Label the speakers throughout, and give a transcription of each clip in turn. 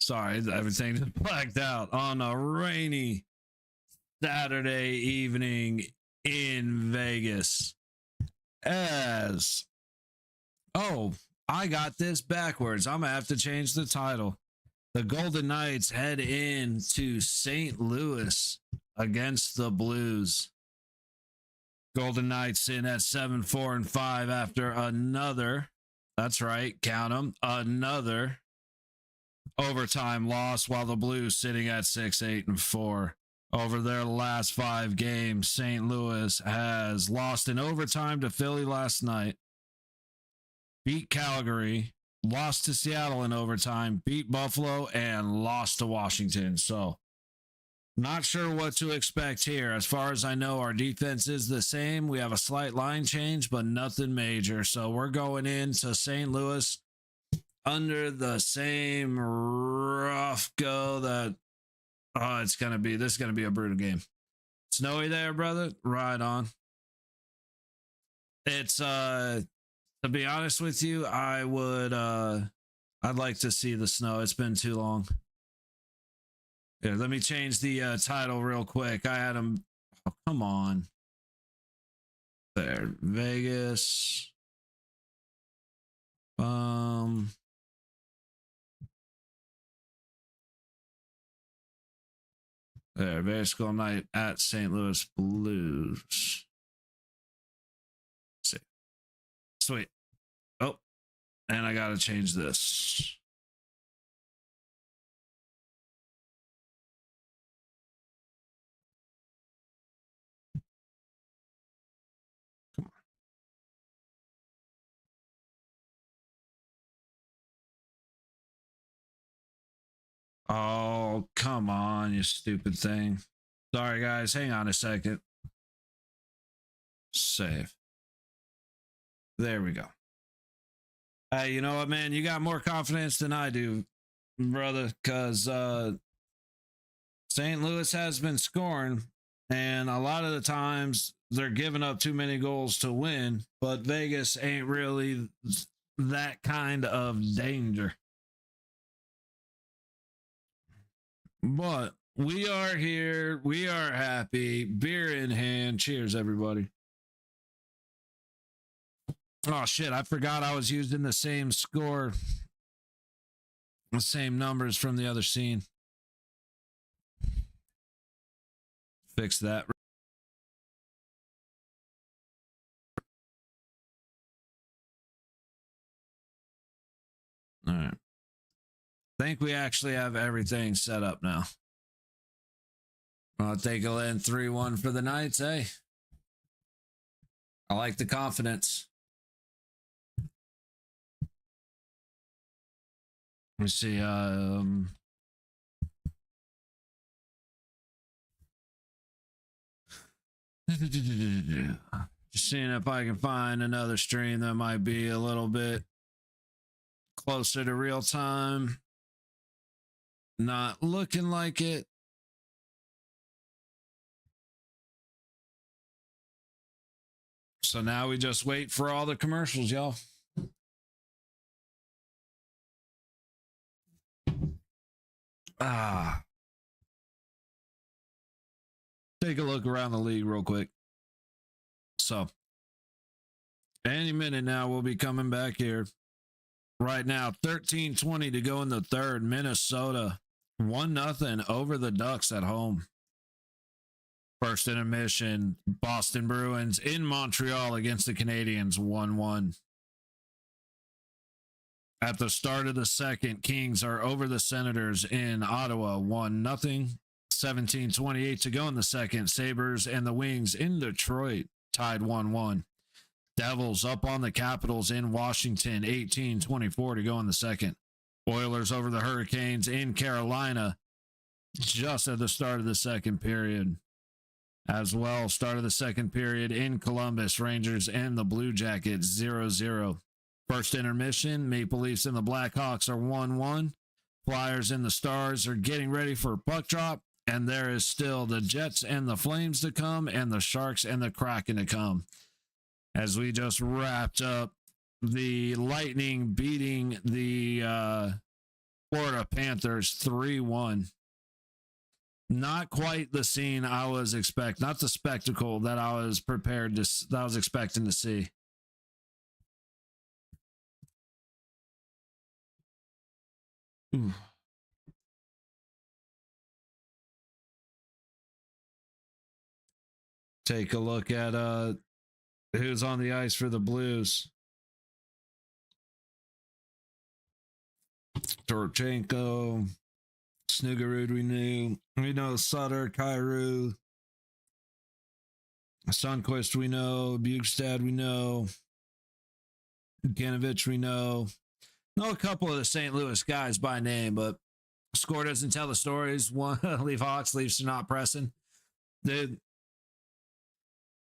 Speaker 1: Sorry, everything just blacked out on a rainy Saturday evening in Vegas. I got this backwards. I'm gonna have to change the title. The Golden Knights head into St. Louis against the Blues. Golden Knights in at 7-4-5 after another, that's right, count them, another overtime loss, while the Blues sitting at 6-8-4. Over their last 5 games, St. Louis has lost in overtime to Philly last night, beat Calgary, lost to Seattle in overtime, beat Buffalo, and lost to Washington. So, not sure what to expect here. As far as I know, our defense is the same. We have a slight line change, but nothing major. So, we're going into St. Louis under the same rough go that this is gonna be a brutal game. Snowy there, brother. Right on. It's to be honest with you, I'd like to see the snow. It's been too long. Here, let me change the title real quick. I had him. Oh, come on. There, Vegas. There, Vegas Golden Knight at St. Louis Blues. Let's see. Sweet. Oh, and I gotta change this. Come on. Oh, come on, you stupid thing. Sorry, guys. Hang on a second. Save. There we go. Hey, you know what, man? You got more confidence than I do, brother, because St. Louis has been scoring, and a lot of the times they're giving up too many goals to win, but Vegas ain't really that kind of danger. But we are here. We are happy. Beer in hand. Cheers, everybody. Oh, shit. I forgot I was using the same score, the same numbers from the other scene. Fix that. All right. I think we actually have everything set up now. I'll take a in 3-1 for the Knights, eh? I like the confidence. Let me see. Just seeing if I can find another stream that might be a little bit closer to real time. Not looking like it. So now we just wait for all the commercials, y'all. Take a look around the league real quick. So, any minute now, we'll be coming back here. Right now, 13:20 to go in the third. Minnesota 1-0 over the Ducks at home. First intermission, Boston Bruins in Montreal against the Canadiens 1-1. At the start of the second, Kings are over the Senators in Ottawa 1-0. 17:28 to go in the second. Sabres and the Wings in Detroit tied 1-1. Devils up on the Capitals in Washington 18:24 to go in the second. Oilers over the Hurricanes in Carolina just at the start of the second period. As well, start of the second period in Columbus, Rangers and the Blue Jackets 0-0. First intermission, Maple Leafs and the Blackhawks are 1-1. Flyers and the Stars are getting ready for a puck drop, and there is still the Jets and the Flames to come, and the Sharks and the Kraken to come. As we just wrapped up the Lightning beating the Florida Panthers 3-1. Not quite the scene I was expecting, not the spectacle that I was expecting to see. Ooh. Take a look at who's on the ice for the Blues. Torchenko, Snugarud, we know Sutter, Kyrou, Sundqvist, we know Bukestad, we know Ganovich, we know a couple of the St. Louis guys by name, but score doesn't tell the stories. One, leave Hawks, Leafs are not pressing.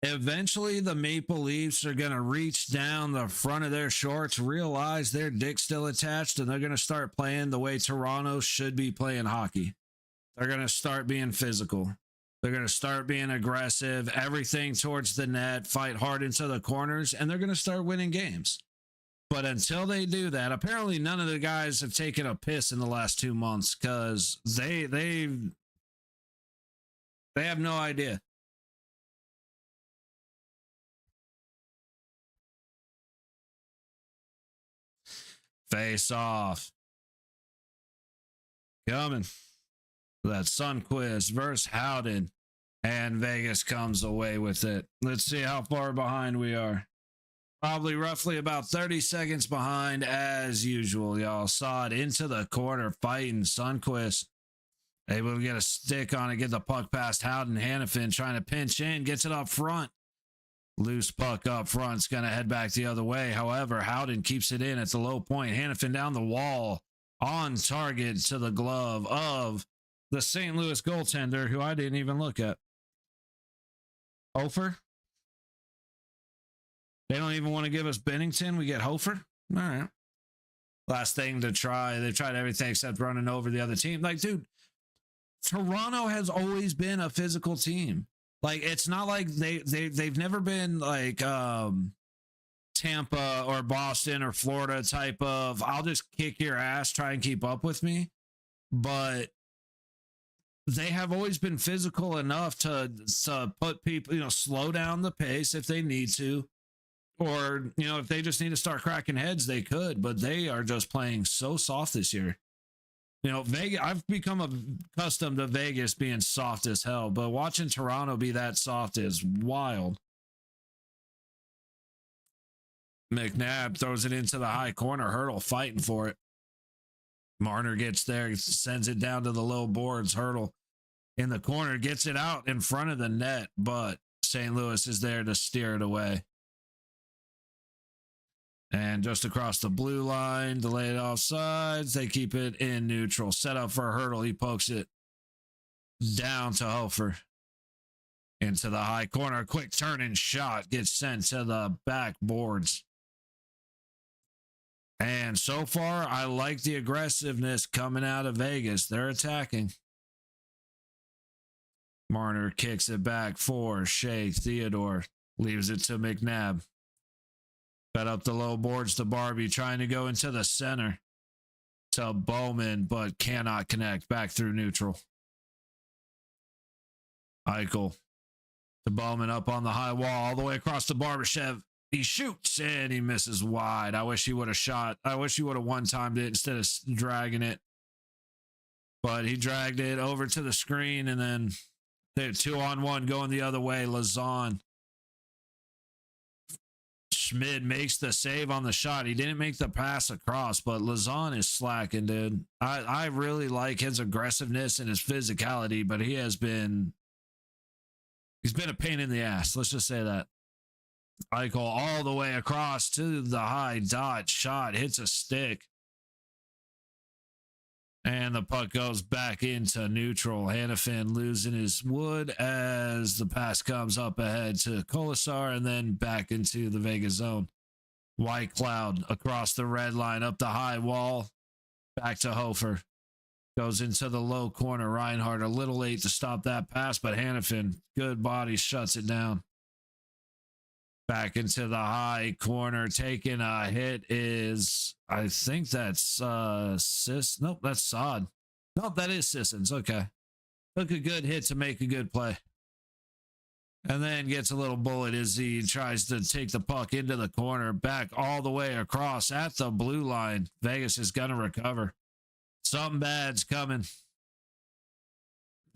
Speaker 1: Eventually, the Maple Leafs are going to reach down the front of their shorts, realize their dick's still attached, and they're going to start playing the way Toronto should be playing hockey. They're going to start being physical. They're going to start being aggressive, everything towards the net, fight hard into the corners, and they're going to start winning games. But until they do that, apparently none of the guys have taken a piss in the last 2 months because they have no idea. Face off. Coming. That Sundqvist versus Howden. And Vegas comes away with it. Let's see how far behind we are. Probably roughly about 30 seconds behind as usual. Y'all saw it into the corner fighting Sundqvist. Able to get a stick on it, get the puck past Howden. Hannafin trying to pinch in, gets it up front. Loose puck up front's going to head back the other way. However, Howden keeps it in at the low point. Hannafin down the wall on target to the glove of the St. Louis goaltender, who I didn't even look at. Hofer? They don't even want to give us Bennington. We get Hofer? All right. Last thing to try. They tried everything except running over the other team. Like, dude, Toronto has always been a physical team. Like, it's not like they've never been like Tampa or Boston or Florida type of, I'll just kick your ass, try and keep up with me. But they have always been physical enough to put people, slow down the pace if they need to. Or, if they just need to start cracking heads, they could. But they are just playing so soft this year. Vegas, I've become accustomed to Vegas being soft as hell, but watching Toronto be that soft is wild. McNabb throws it into the high corner. Hurdle fighting for it. Marner gets there, sends it down to the low boards. Hurdle in the corner, gets it out in front of the net, but St. Louis is there to steer it away. And just across the blue line, delayed offsides. They keep it in neutral. Set up for a Hurdle. He pokes it down to Hofer. Into the high corner. Quick turning shot gets sent to the backboards. And so far, I like the aggressiveness coming out of Vegas. They're attacking. Marner kicks it back for Shea Theodore. Leaves it to McNabb. Fed up the low boards to Barbie, trying to go into the center to Bowman, but cannot connect. Back through neutral. Eichel to Bowman up on the high wall, all the way across to Barbashev. He shoots and he misses wide. I wish he would have shot. I wish he would have one-timed it instead of dragging it. But he dragged it over to the screen, and then they're 2-on-1 going the other way. Lazon. Schmid makes the save on the shot. He didn't make the pass across, but Lazon is slacking, dude. I really like his aggressiveness and his physicality, but he's been a pain in the ass. Let's just say that. Eichel all the way across to the high dot. Shot hits a stick. And the puck goes back into neutral. Hannafin losing his wood as the pass comes up ahead to Kolasar and then back into the Vegas zone. White Cloud across the red line, up the high wall, back to Hofer. Goes into the low corner. Reinhardt a little late to stop that pass, but Hannafin, good body, shuts it down. Back into the high corner, taking a hit is, I think that's nope, that's Sod. Nope, that is Sissons. Okay. Took a good hit to make a good play. And then gets a little bullet as he tries to take the puck into the corner, back all the way across at the blue line. Vegas is going to recover. Something bad's coming.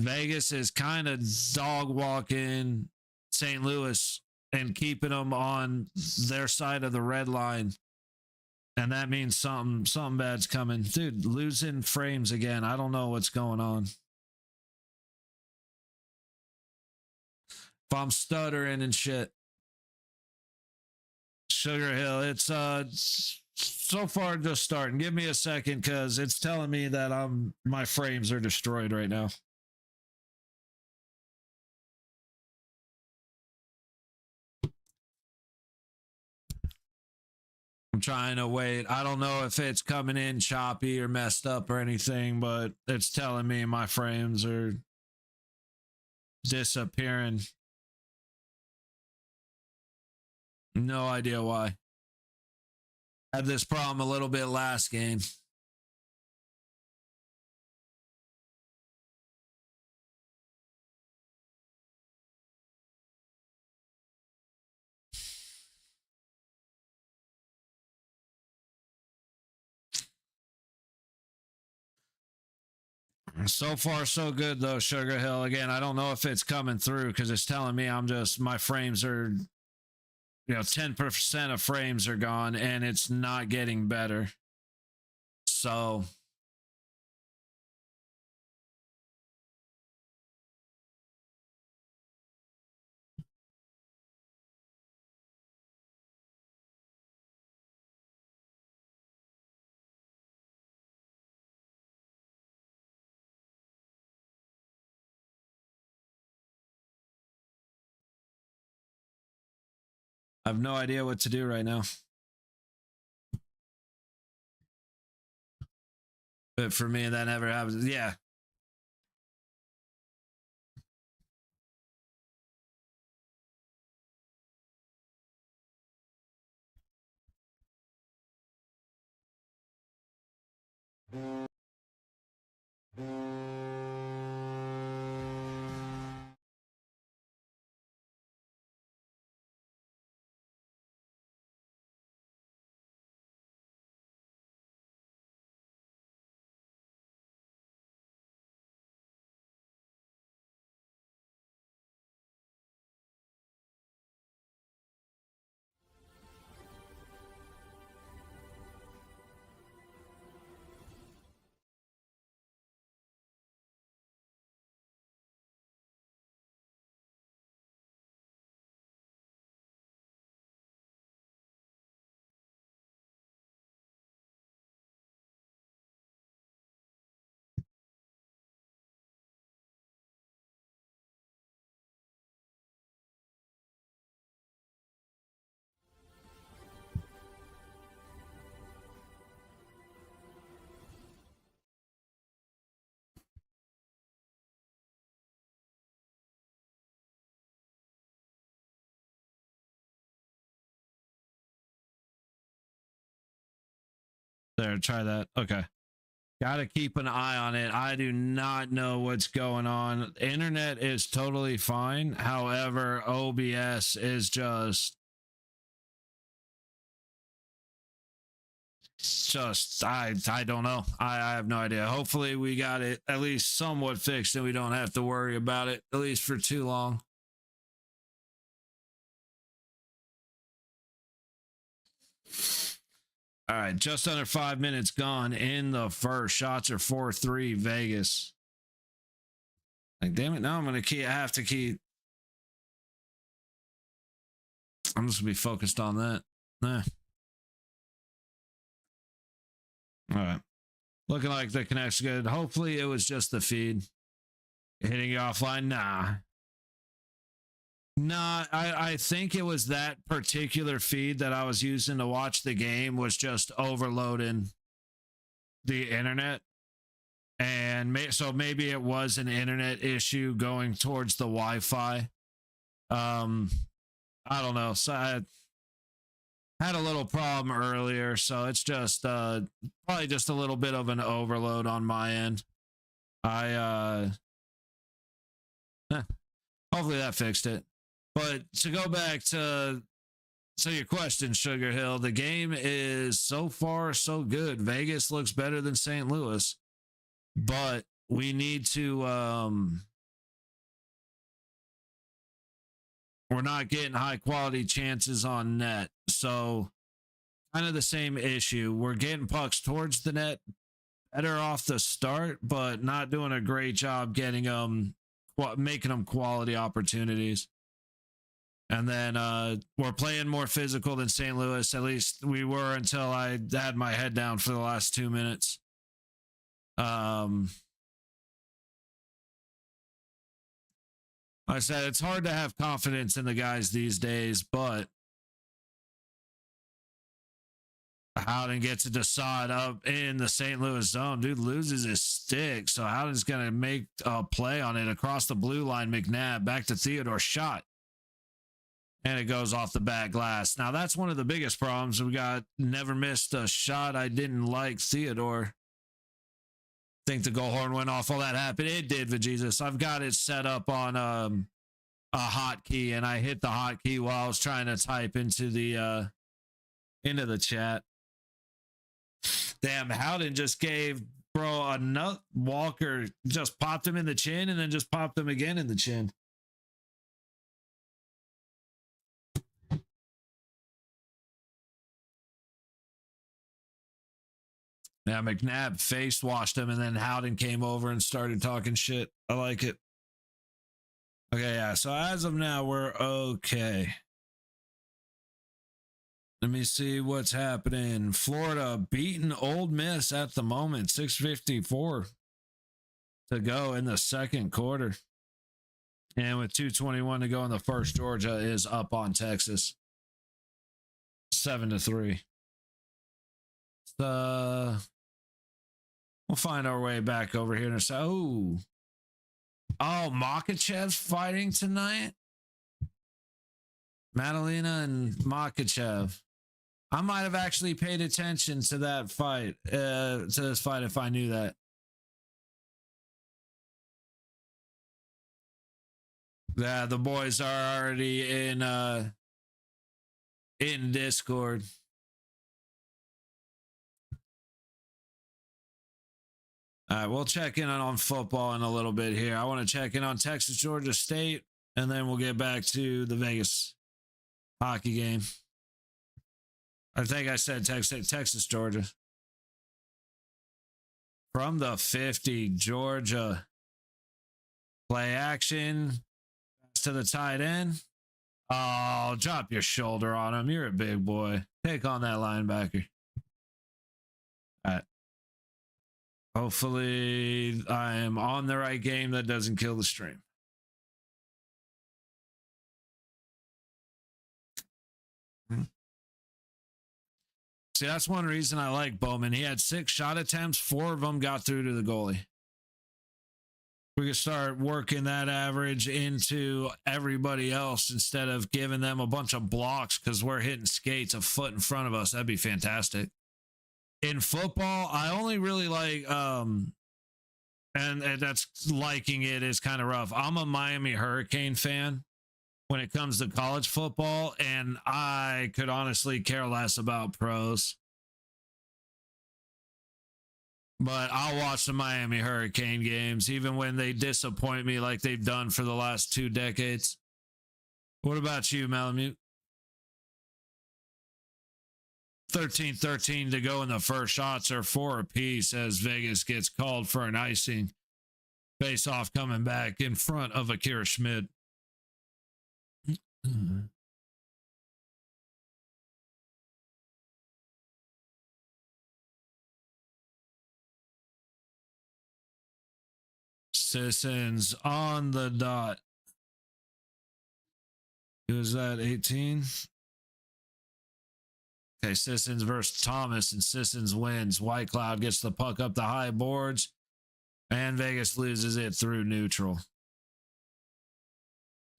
Speaker 1: Vegas is kind of dog walking St. Louis and keeping them on their side of the red line. And that means something bad's coming. Dude, losing frames again. I don't know what's going on. If I'm stuttering and shit. Sugar Hill, it's so far just starting. Give me a second because it's telling me that my frames are destroyed right now. I'm trying to wait. I don't know if it's coming in choppy or messed up or anything, but it's telling me my frames are disappearing. No idea why. Had this problem a little bit last game. So far, so good, though, Sugar Hill. Again, I don't know if it's coming through because it's telling me my frames are, 10% of frames are gone and it's not getting better. So I have no idea what to do right now. But for me, that never happens. Yeah. There, try that. Okay. Gotta keep an eye on it. I do not know what's going on. Internet is totally fine. However, OBS is just I don't know. I have no idea. Hopefully we got it at least somewhat fixed and we don't have to worry about it at least for too long. All right, just under 5 minutes gone in the first. Shots are 4-3 Vegas. Like, damn it, now I'm gonna have to keep. I'm just gonna be focused on that. Nah. All right. Looking like the connect's good. Hopefully it was just the feed. Hitting you offline? Nah. Nah, I think it was that particular feed that I was using to watch the game was just overloading the internet. And so maybe it was an internet issue going towards the Wi-Fi. I don't know. So I had a little problem earlier, so it's just probably just a little bit of an overload on my end. Hopefully that fixed it. But to go back to your question, Sugar Hill, the game is so far so good. Vegas looks better than St. Louis, but we need to we're not getting high quality chances on net. So kind of the same issue. We're getting pucks towards the net better off the start, but not doing a great job getting making them quality opportunities. And then we're playing more physical than St. Louis. At least we were until I had my head down for the last 2 minutes. Like I said, it's hard to have confidence in the guys these days, but Howden gets it to Sod up in the St. Louis zone. Dude loses his stick, so Howden's going to make a play on it across the blue line. McNabb back to Theodore, shot. And it goes off the back glass. Now, that's one of the biggest problems. We got never missed a shot. I didn't like Theodore. Think the goal horn went off. All that happened. It did, Vajesus. I've got it set up on a hotkey, and I hit the hotkey while I was trying to type into the chat. Damn, Howden just gave bro a nut. Walker just popped him in the chin and then just popped him again in the chin. Yeah, McNabb face washed him, and then Howden came over and started talking shit. I like it. Okay, yeah. So as of now, we're okay. Let me see what's happening. Florida beating Ole Miss at the moment. 6:54 to go in the second quarter. And with 2:21 to go in the first, Georgia is up on Texas. 7-3. We'll find our way back over here in a second. Oh, Makachev's fighting tonight? Madalena and Makachev. I might have actually paid attention to that fight, to this fight if I knew that. Yeah, the boys are already in Discord. All right, we'll check in on football in a little bit here. I want to check in on Texas, Georgia State, and then we'll get back to the Vegas hockey game. I think I said Texas, Georgia. From the 50, Georgia. Play action. To the tight end. Oh, drop your shoulder on him. You're a big boy. Take on that linebacker. All right. Hopefully, I am on the right game that doesn't kill the stream. See, that's one reason I like Bowman. He had 6 shot attempts. 4 of them got through to the goalie. We can start working that average into everybody else instead of giving them a bunch of blocks because we're hitting skates a foot in front of us. That'd be fantastic. In football, I only really like, and that's liking it is kind of rough. I'm a Miami Hurricane fan when it comes to college football, and I could honestly care less about pros. But I'll watch the Miami Hurricane games, even when they disappoint me like they've done for the last 2 decades. What about you, Malamute? 13-13 to go in the first. Shots are 4 apiece as Vegas gets called for an icing. Face off coming back in front of Akira Schmidt. Sissons on the dot. Who's that? 18? Okay, Sissons versus Thomas, and Sissons wins. White Cloud gets the puck up the high boards, and Vegas loses it through neutral.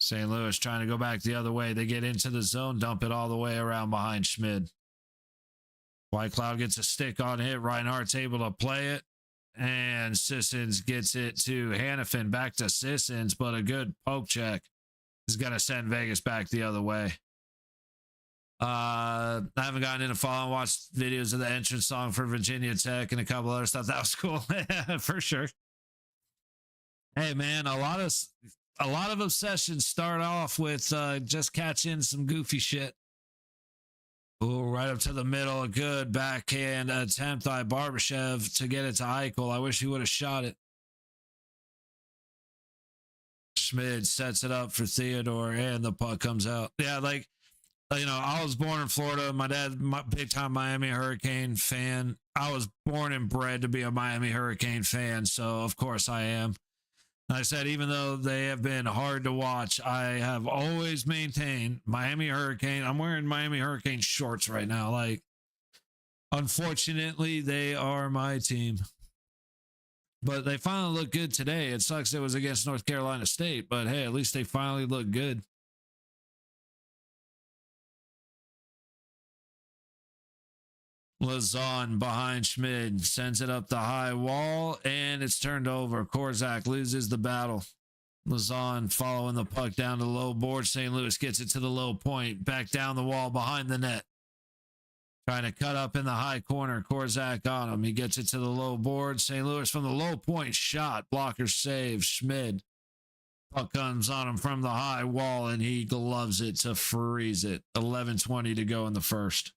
Speaker 1: St. Louis trying to go back the other way. They get into the zone, dump it all the way around behind Schmid. White Cloud gets a stick on hit. Reinhardt's able to play it. And Sissons gets it to Hannafin. Back to Sissons, but a good poke check is going to send Vegas back the other way. I haven't gotten into following, watched videos of the entrance song for Virginia Tech and a couple other stuff. That was cool. For sure. Hey man, a lot of obsessions start off with just catching some goofy shit. Ooh, right up to the middle, a good backhand attempt by Barbashev to get it to Eichel. I wish he would have shot it. Schmid sets it up for Theodore, and the puck comes out. Yeah, like, you know, I was born in Florida. My dad, big time Miami Hurricane fan. I was born and bred to be a Miami Hurricane fan, so of course I am. I said, even though they have been hard to watch, I have always maintained Miami Hurricane. I'm wearing Miami Hurricane shorts right now. Like, unfortunately, they are my team. But they finally look good today. It sucks it was against North Carolina State, but hey, at least they finally look good. Lazan behind Schmid sends it up the high wall, and it's turned over. Korzak loses the battle. Lazan following the puck down to the low board. St. Louis gets it to the low point, back down the wall behind the net. Trying to cut up in the high corner. Korzak on him. He gets it to the low board. St. Louis from the low point shot. Blocker save. Schmid. Puck comes on him from the high wall, and he gloves it to freeze it. 11:20 to go in the first.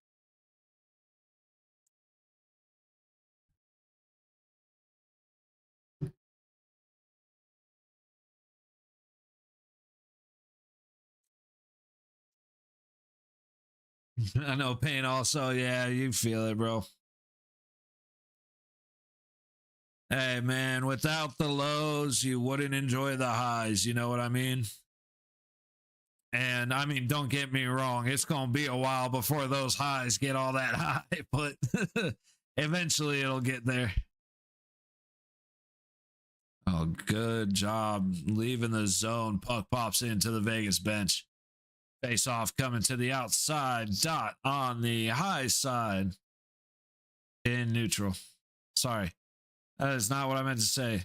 Speaker 1: I know pain also. Yeah, you feel it, bro. Hey, man, without the lows, you wouldn't enjoy the highs. You know what I mean? And I mean, don't get me wrong. It's going to be a while before those highs get all that high, but eventually it'll get there. Oh, good job leaving the zone. Puck pops into the Vegas bench. Face off coming to the outside. Dot on the high side. In neutral. Sorry. That is not what I meant to say.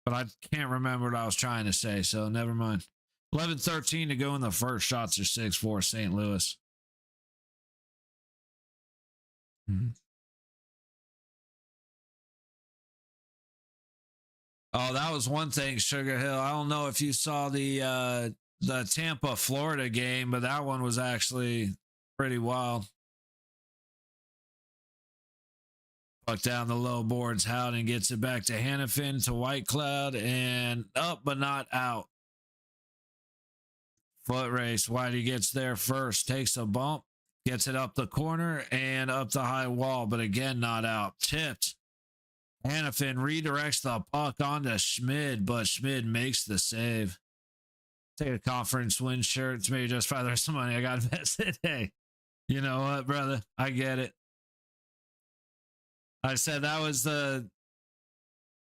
Speaker 1: But I can't remember what I was trying to say, so never mind. 11:13 to go in the first. Shots are 6-4 St. Louis. Oh, that was one thing, Sugar Hill. I don't know if you saw the Tampa, Florida game, but that one was actually pretty wild. Puck down the low boards. Howden gets it back to Hannafin, to White Cloud, and up but not out. Foot race. Whitey gets there first, takes a bump, gets it up the corner and up the high wall, but again, not out. Tipped. Hannafin redirects the puck onto Schmid, but Schmid makes the save. Take a conference win shirt. Maybe just for the rest of the money I got invested. Hey, you know what, brother? I get it. I said that was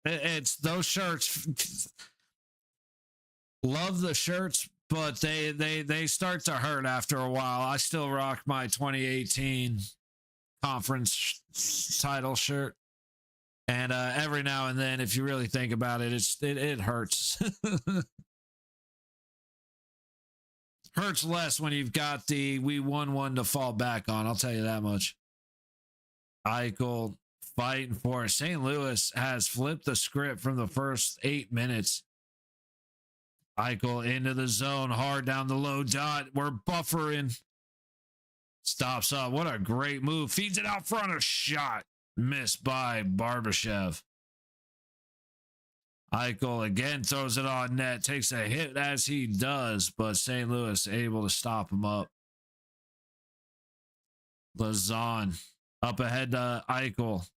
Speaker 1: it's those shirts. Love the shirts, but they start to hurt after a while. I still rock my 2018 conference title shirt. And every now and then, if you really think about it, it hurts. Hurts less when you've got the we won one to fall back on. I'll tell you that much. Eichel fighting for it. St. Louis has flipped the script from the first 8 minutes. Eichel into the zone, hard down the low dot. We're buffering. Stops up. What a great move. Feeds it out front. A shot. Missed by Barbashev. Eichel again throws it on net. Takes a hit as he does, but St. Louis able to stop him up. Lazan up ahead to Eichel.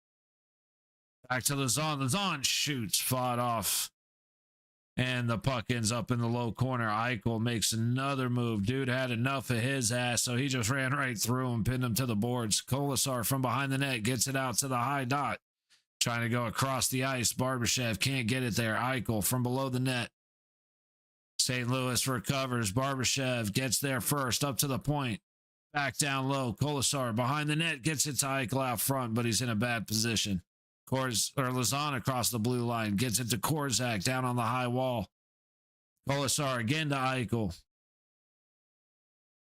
Speaker 1: Back to Lazan. Lazan shoots. Fought off. And the puck ends up in the low corner. Eichel makes another move. Dude had enough of his ass, so he just ran right through him, pinned him to the boards. Kolasar from behind the net gets it out to the high dot. Trying to go across the ice. Barbashev can't get it there. Eichel from below the net. St. Louis recovers. Barbashev gets there first, up to the point. Back down low. Kolasar behind the net, gets it to Eichel out front, but he's in a bad position. Lazan across the blue line, gets it to Korzak down on the high wall. Kolasar again to Eichel.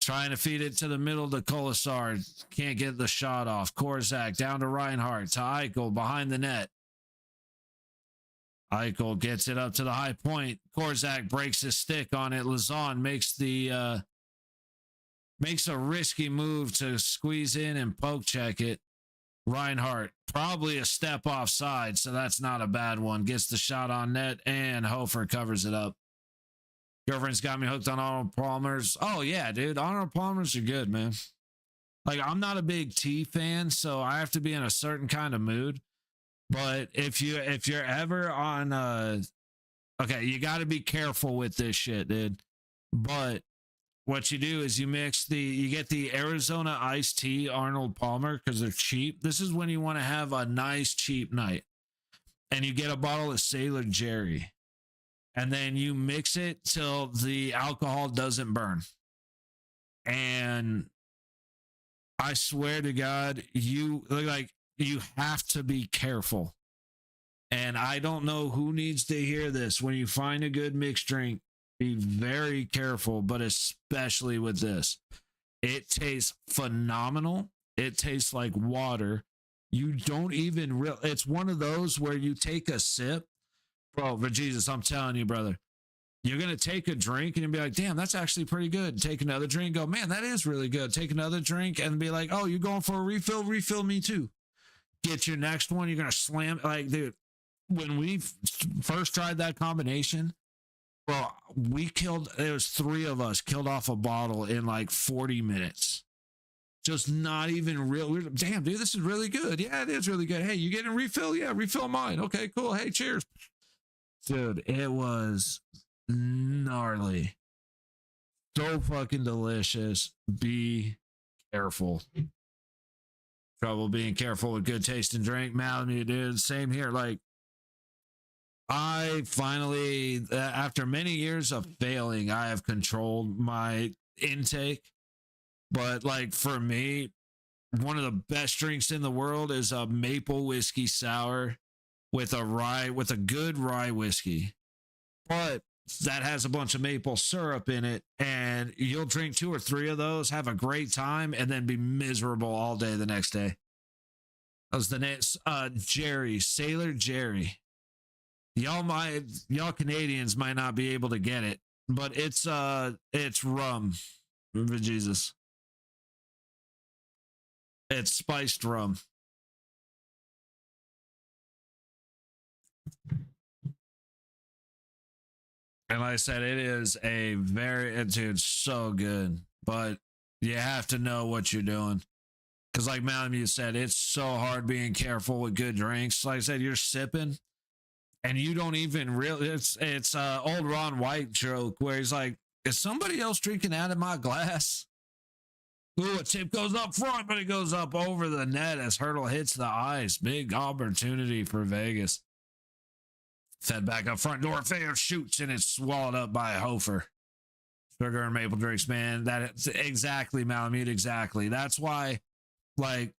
Speaker 1: Trying to feed it to the middle to Kolasar. Can't get the shot off. Korzak down to Reinhart, to Eichel behind the net. Eichel gets it up to the high point. Korzak breaks his stick on it. Lazan makes a risky move to squeeze in and poke check it. Reinhart, probably a step offside, so that's not a bad one. Gets the shot on net, and Hofer covers it up. Girlfriend's got me hooked on Arnold Palmer's. Oh, yeah, dude. Arnold Palmer's are good, man. Like, I'm not a big tea fan, so I have to be in a certain kind of mood. But if you're ever on okay, you got to be careful with this shit, dude. But what you do is you get the Arizona iced tea Arnold Palmer because they're cheap. This is when you want to have a nice cheap night. And you get a bottle of Sailor Jerry. And then you mix it till the alcohol doesn't burn. And I swear to God, you have to be careful. And I don't know who needs to hear this. When you find a good mixed drink, be very careful, but especially with this. It tastes phenomenal. It tastes like water. You don't even it's one of those where you take a sip. Bro, for Jesus, I'm telling you, brother. You're going to take a drink and you'll be like, damn, that's actually pretty good. Take another drink, go, man, that is really good. Take another drink and be like, oh, you're going for a refill? Refill me too. Get your next one. You're going to slam. Like, dude, when we first tried that combination, bro, there was 3 of us killed off a bottle in like 40 minutes. Just not even real. Damn, dude, this is really good. Yeah, it is really good. Hey, you getting a refill? Yeah, refill mine. Okay, cool. Hey, cheers. Dude, it was gnarly. So fucking delicious. Be careful. Trouble being careful with good taste and drink. Malamute, dude. Same here. Like, I finally, after many years of failing, I have controlled my intake. But like for me, one of the best drinks in the world is a maple whiskey sour with a good rye whiskey. But that has a bunch of maple syrup in it, and you'll drink 2 or 3 of those, have a great time, and then be miserable all day the next day. That was the name, Jerry, Sailor Jerry. Y'all Canadians might not be able to get it, but it's rum. For Jesus. It's spiced rum. And like I said, it is dude, so good. But you have to know what you're doing. Because like Malamute said, it's so hard being careful with good drinks. Like I said, you're sipping and you don't even really, it's old Ron White joke where he's like, is somebody else drinking out of my glass? Ooh, a tip goes up front, but it goes up over the net as Hurdle hits the ice. Big opportunity for Vegas. Fed back up front, Dorfeo shoots, and it's swallowed up by Hofer. Sugar and maple drinks, man. That's exactly, Malamute, exactly. That's why, like,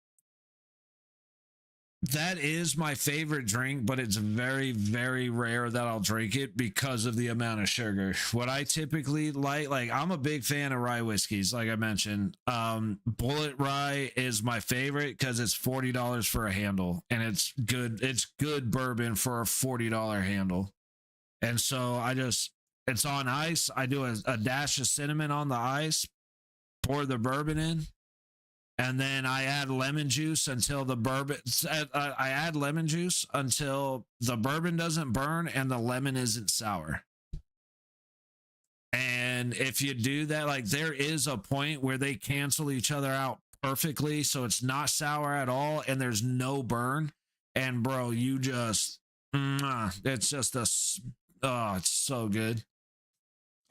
Speaker 1: that is my favorite drink, but it's very, very rare that I'll drink it because of the amount of sugar. What I typically like I'm a big fan of rye whiskeys, like I mentioned. Bullet Rye is my favorite because it's $40 for a handle, and it's good bourbon for a $40 handle. And so it's on ice. I do a dash of cinnamon on the ice, pour the bourbon in. And then I add lemon juice until the bourbon doesn't burn and the lemon isn't sour. And if you do that, like there is a point where they cancel each other out perfectly. So it's not sour at all and there's no burn. And bro, you just, it's just it's so good.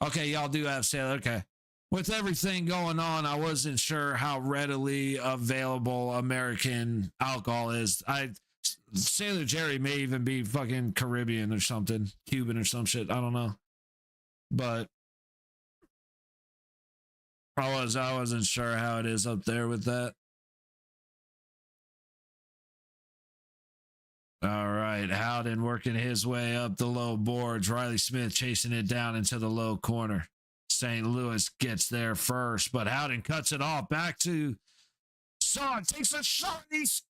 Speaker 1: Okay, y'all do have Sailor. Okay. With everything going on, I wasn't sure how readily available American alcohol is. Sailor Jerry may even be fucking Caribbean or something, Cuban or some shit. I don't know. but I wasn't sure how it is up there with that. All right, Howden working his way up the low boards. Riley Smith chasing it down into the low corner. St. Louis gets there first, but Howden cuts it off. Back to Son, takes a shot, and he scores!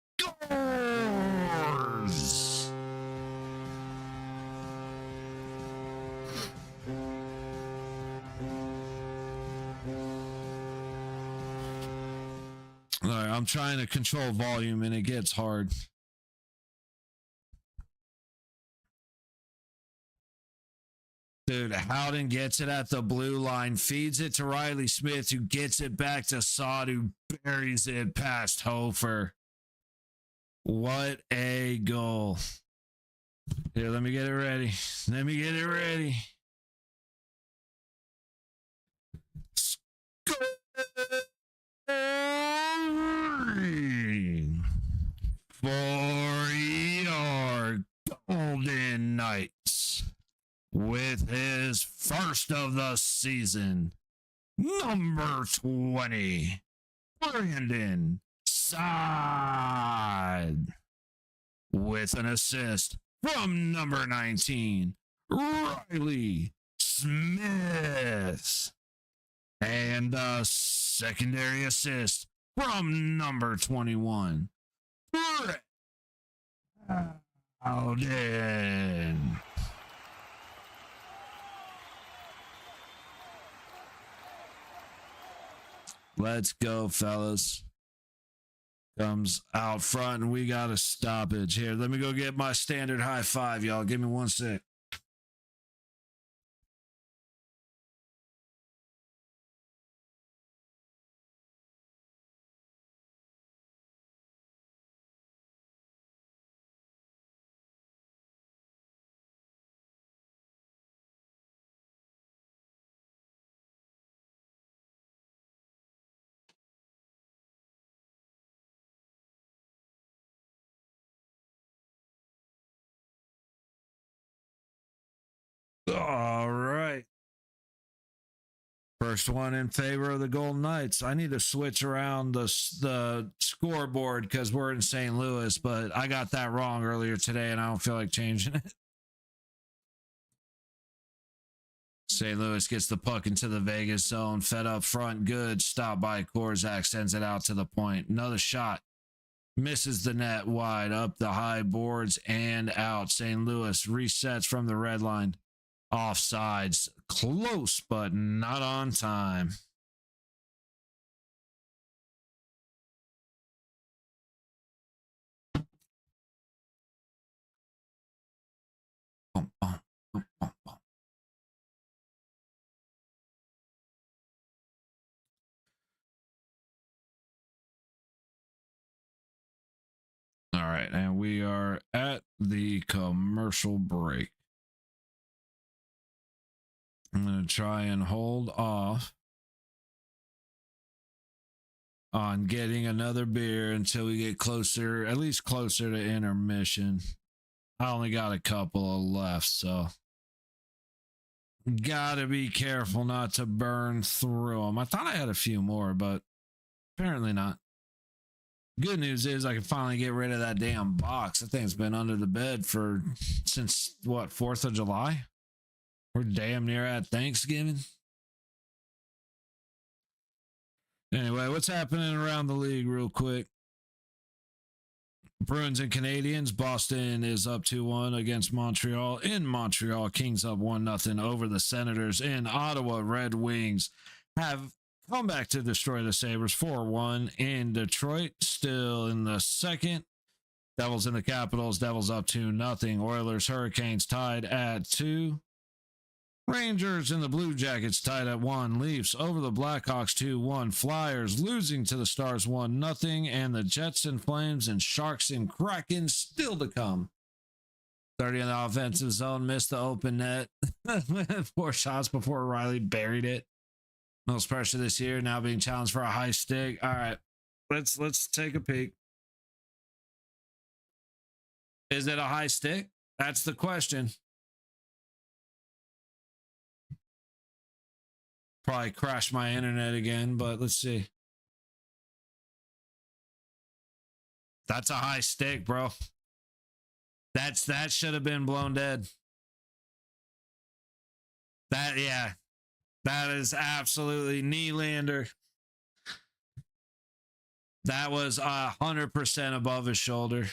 Speaker 1: All right, I'm trying to control volume, and it gets hard. Dude, Howden gets it at the blue line, feeds it to Riley Smith, who gets it back to Sod, who buries it past Hofer. What a goal. Here, let me get it ready. Let me get it ready. Scoring for your Golden Knights. With his first of the season, number 20, Brandon Saad. With an assist from number 19, Riley Smith. And a secondary assist from number 21, Brett Howden. Let's go, fellas. Comes out front, and we got a stoppage here. Let me go get my standard high five, y'all. Give me 1 sec. All right. First one in favor of the Golden Knights. I need to switch around the scoreboard because we're in St. Louis, but I got that wrong earlier today, and I don't feel like changing it. St. Louis gets the puck into the Vegas zone, fed up front, good. Stop by Korzak, sends it out to the point. Another shot. Misses the net wide, up the high boards and out. St. Louis resets from the red line. Offsides, close, but not on time. Bum, bum, bum, bum, bum. All right, and we are at the commercial break. I'm going to try and hold off on getting another beer until we get closer, at least closer to intermission. I only got a couple left, so gotta be careful not to burn through them. I thought I had a few more, but apparently not. Good news is I can finally get rid of that damn box. That thing's been under the bed since what, 4th of July? We're damn near at Thanksgiving. Anyway, what's happening around the league real quick? Bruins and Canadiens. Boston is up 2-1 against Montreal. In Montreal, Kings up 1-0 over the Senators. In Ottawa, Red Wings have come back to destroy the Sabres 4-1. In Detroit, still in the second. Devils and the Capitals. Devils up 2-0. Oilers, Hurricanes tied at 2. Rangers and the Blue Jackets tied at 1. Leafs over the Blackhawks 2-1. Flyers losing to the Stars 1-0. And the Jets and Flames and Sharks and Kraken still to come. 30 in the offensive zone. Missed the open net. 4 shots before Riley buried it. Most pressure this year. Now being challenged for a high stick. All right. Let's take a peek. Is it a high stick? That's the question. Probably crash my internet again, but let's see. That's a high stick, bro. That should have been blown dead. Yeah. That is absolutely Nylander. That was 100% above his shoulder.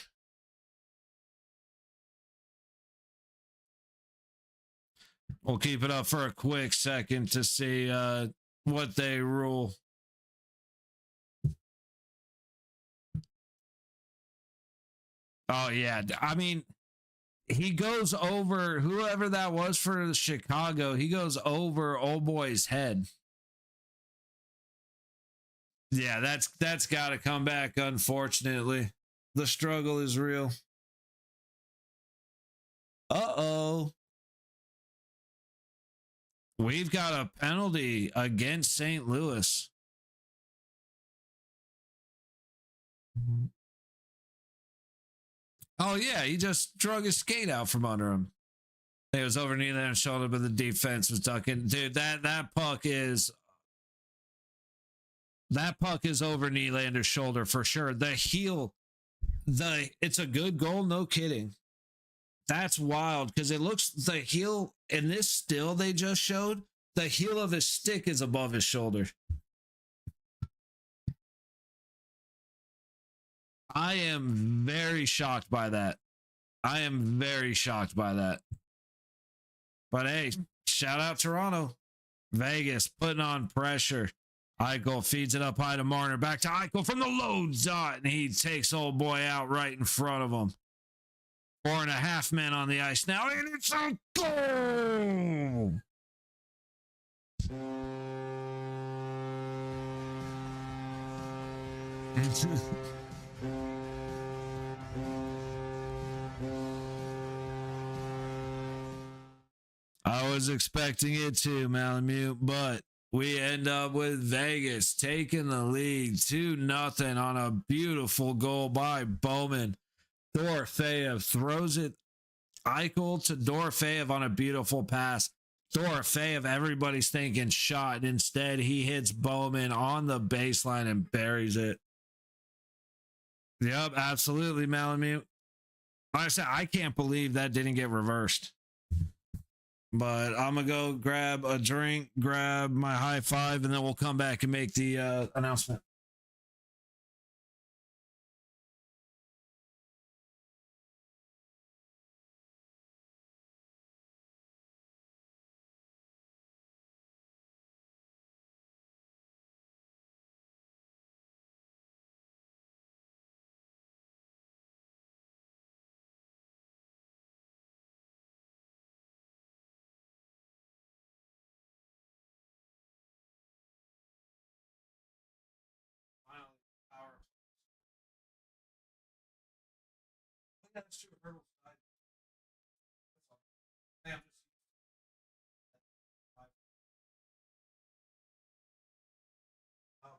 Speaker 1: We'll keep it up for a quick second to see what they rule. Oh, yeah. I mean, he goes over whoever that was for Chicago. He goes over old boy's head. Yeah, that's got to come back, unfortunately. The struggle is real. Uh-oh. We've got a penalty against St. Louis. Oh, yeah, he just drug his skate out from under him. It was over Nylander's shoulder, but the defense was ducking. Dude, that puck is over Nylander's shoulder for sure. The heel, it's a good goal, no kidding. That's wild because it looks the heel in this still they just showed, the heel of his stick is above his shoulder. I am very shocked by that. I am very shocked by that. But hey, shout out Toronto. Vegas putting on pressure. Eichel feeds it up high to Marner. Back to Eichel from the low dot. And he takes old boy out right in front of him. 4.5 men on the ice now. And it's a goal. I was expecting it too, Malamute, but we end up with Vegas taking the lead 2-0 on a beautiful goal by Bowman. Dorofeyev throws it. Eichel to Dorofeyev on a beautiful pass. Dorofeyev, everybody's thinking shot. Instead, he hits Bowman on the baseline and buries it. Yep, absolutely, Malamute. Like I said, I can't believe that didn't get reversed. But I'm going to go grab a drink, grab my high five, and then we'll come back and make the announcement.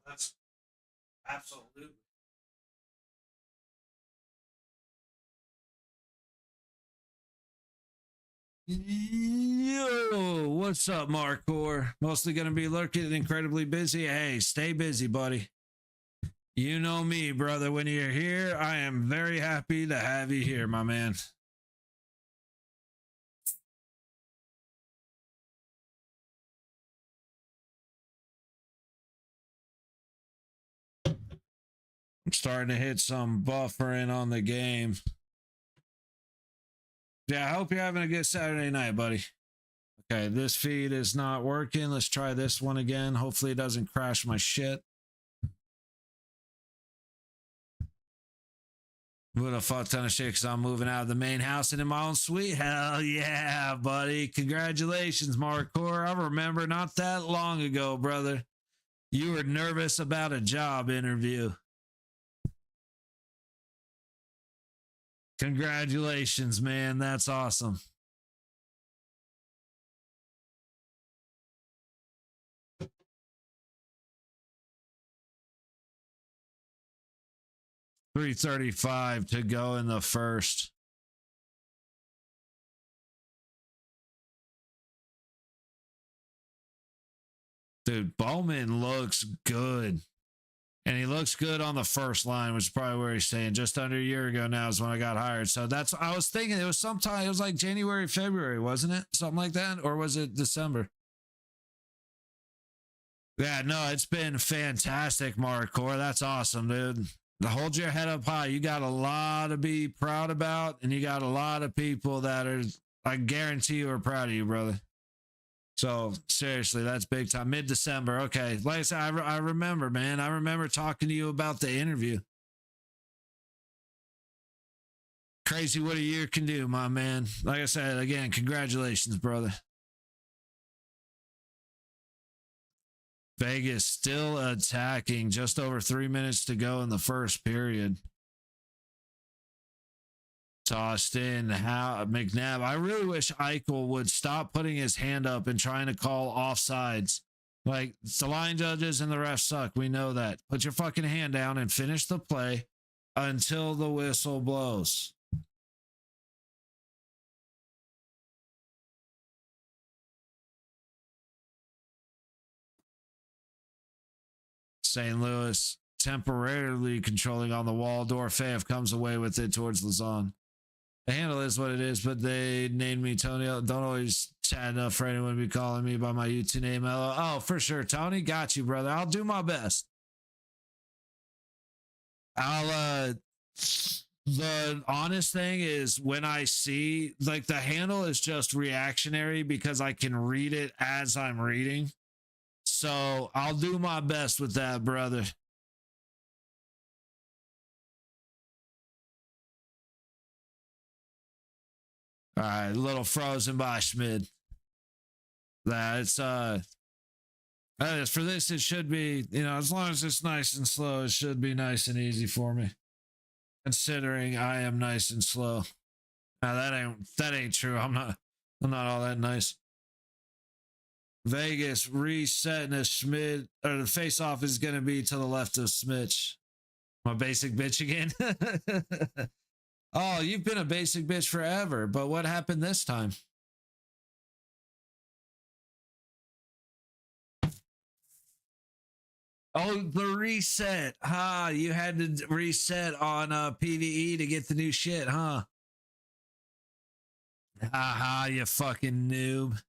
Speaker 1: That's absolutely. Yo, what's up, Marcor? Mostly going to be lurking and incredibly busy. Hey, stay busy, buddy. You know me, brother. When you're here, I am very happy to have you here, my man. I'm starting to hit some buffering on the game. Yeah, I hope you're having a good Saturday night, buddy. Okay, this feed is not working. Let's try this one again. Hopefully it doesn't crash my shit. What a fuck ton of shit because I'm moving out of the main house and in my own suite. Hell yeah, buddy. Congratulations, Marcor. I remember not that long ago, brother. You were nervous about a job interview. Congratulations, man. That's awesome. .335 to go in the first. Dude, Bowman looks good. And he looks good on the first line, which is probably where he's staying. Just under a year ago now is when I got hired. So that's, I was thinking it was sometime, it was like January, February, wasn't it? Something like that. Or was it December? Yeah, no, it's been fantastic, Marcor. That's awesome, dude. Hold your head up high. You got a lot to be proud about, and you got a lot of people that are, I guarantee you, are proud of you, brother. So seriously, that's big time. Mid-December. Okay. Like I said, I remember, man. I remember talking to you about the interview. Crazy what a year can do, my man. Like I said, again, congratulations, brother. Vegas still attacking. Just over 3 minutes to go in the first period. Tossed in how McNabb. I really wish Eichel would stop putting his hand up and trying to call offsides. Like, the line judges and the refs suck. We know that. Put your fucking hand down and finish the play until the whistle blows. St. Louis temporarily controlling on the wall. Dorofeyev comes away with it towards Lazon. The handle is what it is, but they named me Tony. Don't always chat enough for anyone to be calling me by my YouTube name. Oh, for sure, Tony. Got you, brother. I'll do my best. The honest thing is when I see, like, the handle is just reactionary because I can read it as I'm reading. So I'll do my best with that, brother. All right, a little frozen by Schmid. That's for this, it should be, as long as it's nice and slow, it should be nice and easy for me. Considering I am nice and slow. Now that ain't true. I'm not all that nice. Vegas resetting a Schmid, or the face off is gonna be to the left of Smitch. My basic bitch again. Oh, you've been a basic bitch forever, but what happened this time? Oh, the reset. You had to reset on PvE to get the new shit, huh? You fucking noob.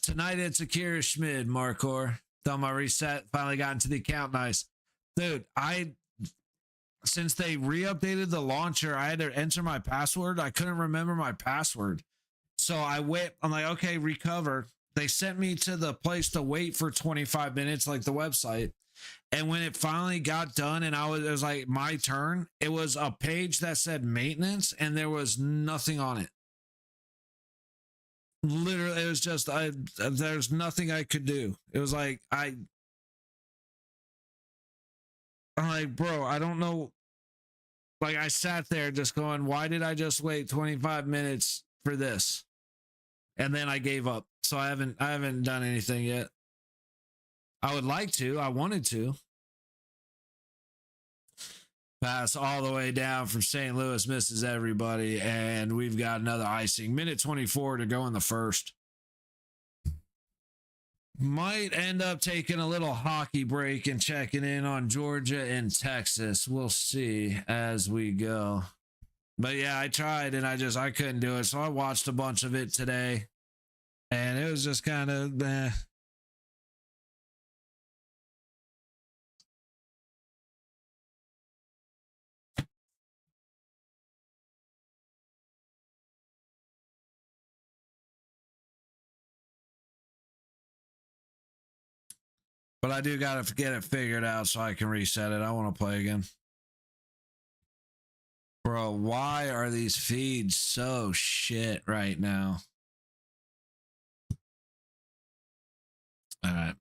Speaker 1: Tonight it's Akira Schmid, Marcor. Done my reset, finally got into the account. Nice. Dude, since they re-updated the launcher, I had to enter my password. I couldn't remember my password. So I'm like, okay, recover. They sent me to the place to wait for 25 minutes, like the website. And when it finally got done and it was like my turn, it was a page that said maintenance and there was nothing on it. Literally, it was just, there's nothing I could do. It was like, I'm like, bro, I don't know. Like, I sat there just going, why did I just wait 25 minutes for this? And then I gave up. So I haven't done anything yet. I would like to. I wanted to. Pass all the way down from St. Louis, misses everybody. And we've got another icing. Minute 24 to go in the first. Might end up taking a little hockey break and checking in on Georgia and Texas. We'll see as we go. But yeah, I tried and I couldn't do it. So I watched a bunch of it today. And it was just kind of But I do got to get it figured out so I can reset it. I want to play again. Bro, why are these feeds so shit right now? All right.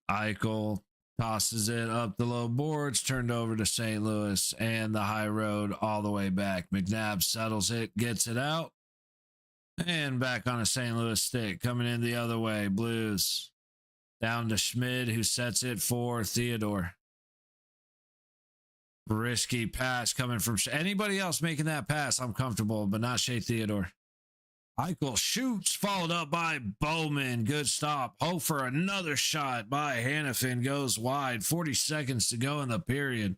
Speaker 1: Eichel tosses it up the low boards, turned over to St. Louis and the high road all the way back. McNabb settles it, gets it out, and back on a St. Louis stick. Coming in the other way, Blues. Down to Schmid, who sets it for Theodore. Risky pass coming from anybody else making that pass. I'm comfortable, but not Shea Theodore. Eichel shoots, followed up by Bowman. Good stop. Hope for another shot by Hannafin goes wide. 40 seconds to go in the period.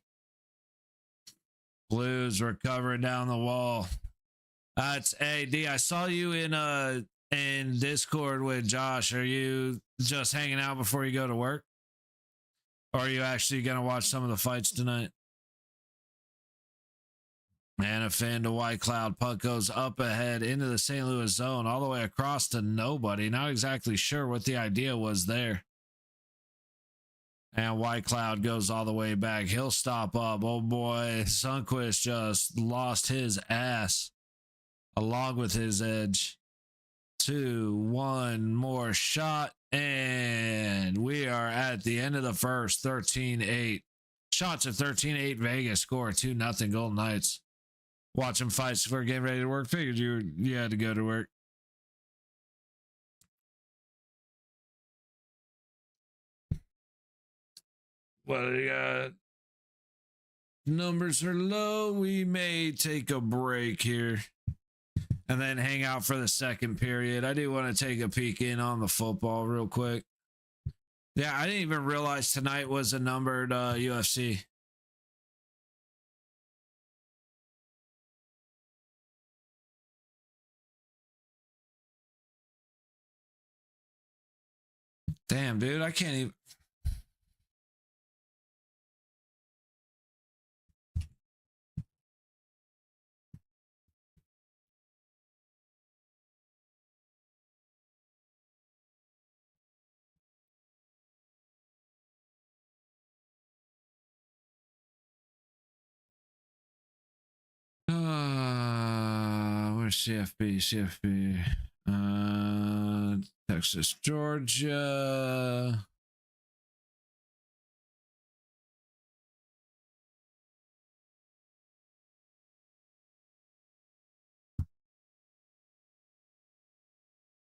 Speaker 1: Blues recovering down the wall. That's AD. I saw you in Discord with Josh. Are you just hanging out before you go to work? Or are you actually going to watch some of the fights tonight? Hannafin to White Cloud. Puck goes up ahead into the St. Louis zone, all the way across to nobody. Not exactly sure what the idea was there. And White Cloud goes all the way back. He'll stop up. Oh boy, Sundqvist just lost his ass along with his edge. 2-1 more shot. And we are at the end of the first. 13-8. Shots at 13-8. Vegas score 2-0 Golden Knights. Watching fights before getting ready to work. Figured you had to go to work. What do you got? Numbers are low. We may take a break here and then hang out for the second period. I do want to take a peek in on the football real quick. Yeah, I didn't even realize tonight was a numbered UFC. Damn, dude, I can't even. Where's CFB? Texas, Georgia.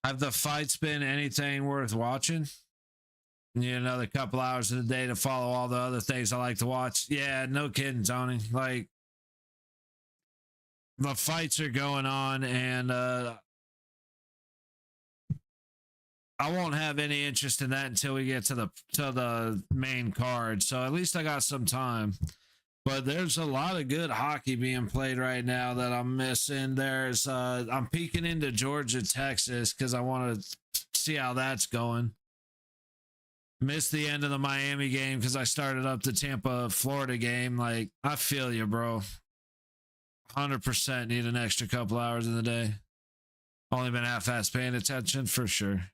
Speaker 1: Have the fights been anything worth watching? Need another couple hours of the day to follow all the other things I like to watch. Yeah, no kidding, Tony. Like, the fights are going on, and I won't have any interest in that until we get to the main card. So at least I got some time. But there's a lot of good hockey being played right now that I'm missing. There's I'm peeking into Georgia, Texas, because I want to see how that's going. Missed the end of the Miami game because I started up the Tampa, Florida game. Like, I feel you, bro. 100% need an extra couple hours in the day. Only been half-ass paying attention for sure.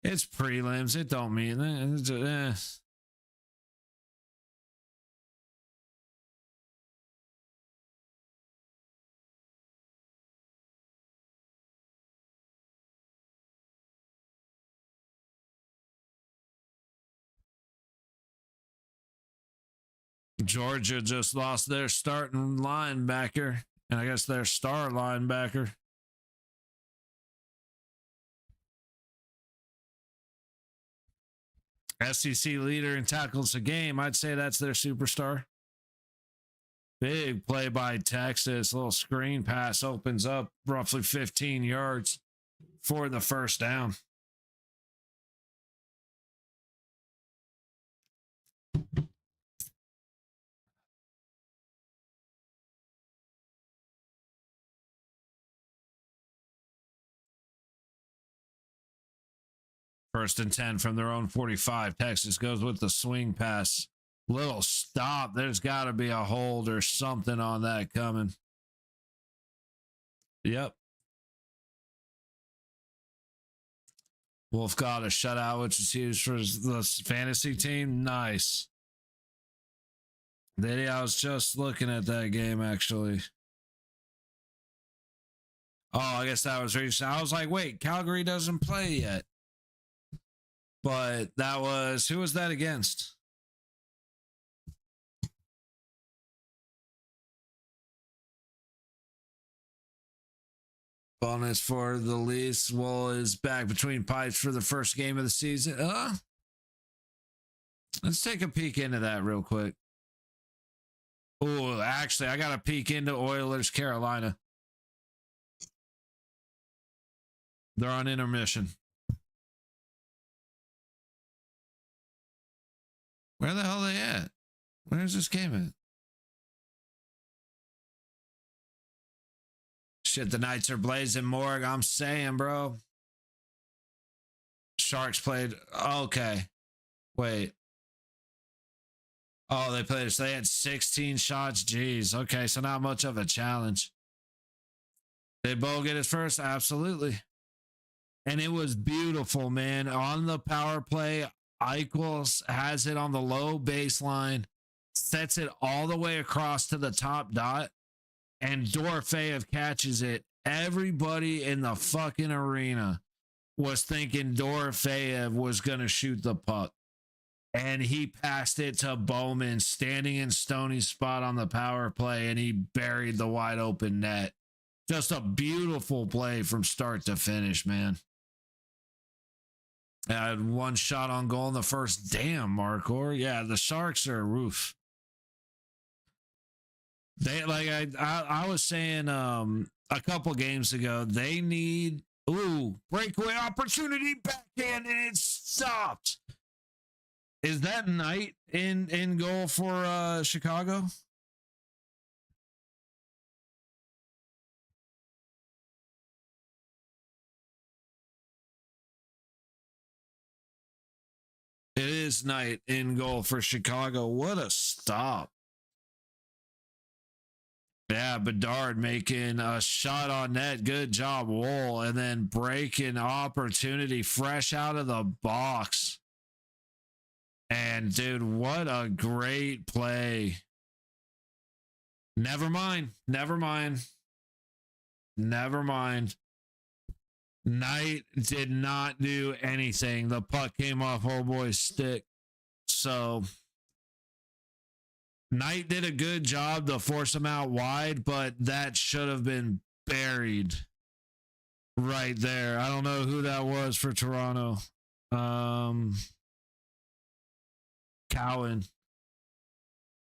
Speaker 1: It's prelims. It don't mean that. Georgia just lost their starting linebacker, and I guess their star linebacker. SEC leader in tackles a game. I'd say that's their superstar. Big play by Texas. Little screen pass opens up roughly 15 yards for the first down. First and 10 from their own 45. Texas goes with the swing pass. Little stop. There's got to be a hold or something on that coming. Yep. Wolf got a shutout, which is huge for the fantasy team. Nice. I was just looking at that game, actually. Oh, I guess that was recent. I was like, wait, Calgary doesn't play yet. But that was, who was that against? Bonus for the Leafs. Wool is back between pipes for the first game of the season. Let's take a peek into that real quick. Oh, actually, I got a peek into Oilers, Carolina. They're on intermission. Where the hell are they at? Where's this game at? Shit, the Knights are blazing Morg. I'm saying, bro. Sharks played. Okay. Wait. Oh, they played. So they had 16 shots. Jeez. Okay, so not much of a challenge. Did Bo get his first? Absolutely. And it was beautiful, man. On the power play, Eichels has it on the low baseline, sets it all the way across to the top dot, and Dorofeyev catches it. Everybody in the fucking arena was thinking Dorofeyev was going to shoot the puck. And he passed it to Bowman, standing in Stoney's spot on the power play, and he buried the wide open net. Just a beautiful play from start to finish, man. I had one shot on goal in the first. Damn, Marcor. Yeah, the Sharks are a roof. They like I was saying a couple games ago, they need breakaway opportunity, backhand, and it stopped. Is that Knight in goal for Chicago? It is Knight in goal for Chicago. What a stop. Yeah, Bedard making a shot on net. Good job, Wool. And then breaking opportunity fresh out of the box. And, dude, what a great play. Never mind. Never mind. Never mind. Knight did not do anything. The puck came off old boy's stick. So Knight did a good job to force him out wide, but that should have been buried right there. I don't know who that was for Toronto. Cowan.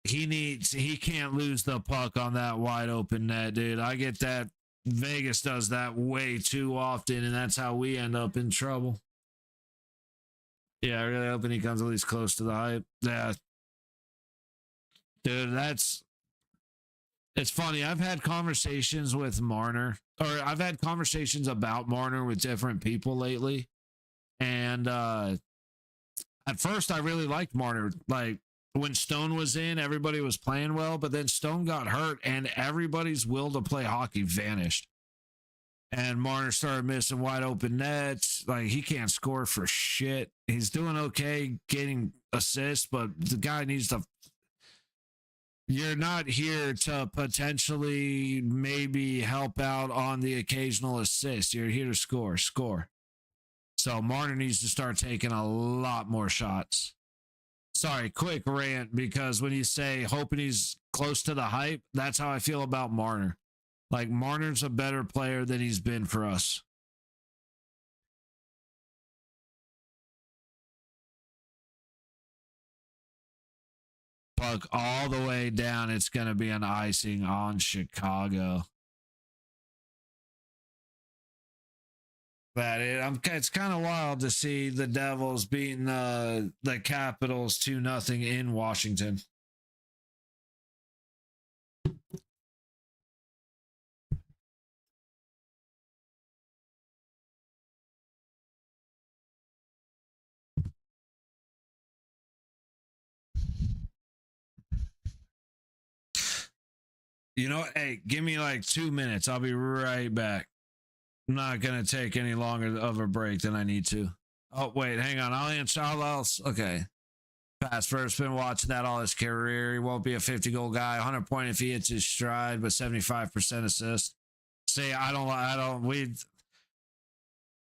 Speaker 1: He can't lose the puck on that wide open net, dude. I get that. Vegas does that way too often, and that's how we end up in trouble. Yeah, I really hoping he comes at least close to the hype. Yeah. Dude, it's funny. I've had conversations with Marner, or I've had conversations about Marner with different people lately. And at first I really liked Marner. Like when Stone was in, everybody was playing well, but then Stone got hurt and everybody's will to play hockey vanished. And Marner started missing wide open nets. Like he can't score for shit. He's doing okay getting assists, but the guy needs to. You're not here to potentially maybe help out on the occasional assist. You're here to score. So Marner needs to start taking a lot more shots. Sorry, quick rant, because when you say hoping he's close to the hype, that's how I feel about Marner. Like Marner's a better player than he's been for us. Puck all the way down. It's going to be an icing on Chicago. It's kind of wild to see the Devils beating the Capitals 2-0 in Washington. You know what? Hey, give me like 2 minutes. I'll be right back. I'm not going to take any longer of a break than I need to. Oh, wait, hang on. I'll answer all else. Okay. Pass first, been watching that all his career. He won't be a 50-goal guy. 100 point if he hits his stride, but 75% assist. See, we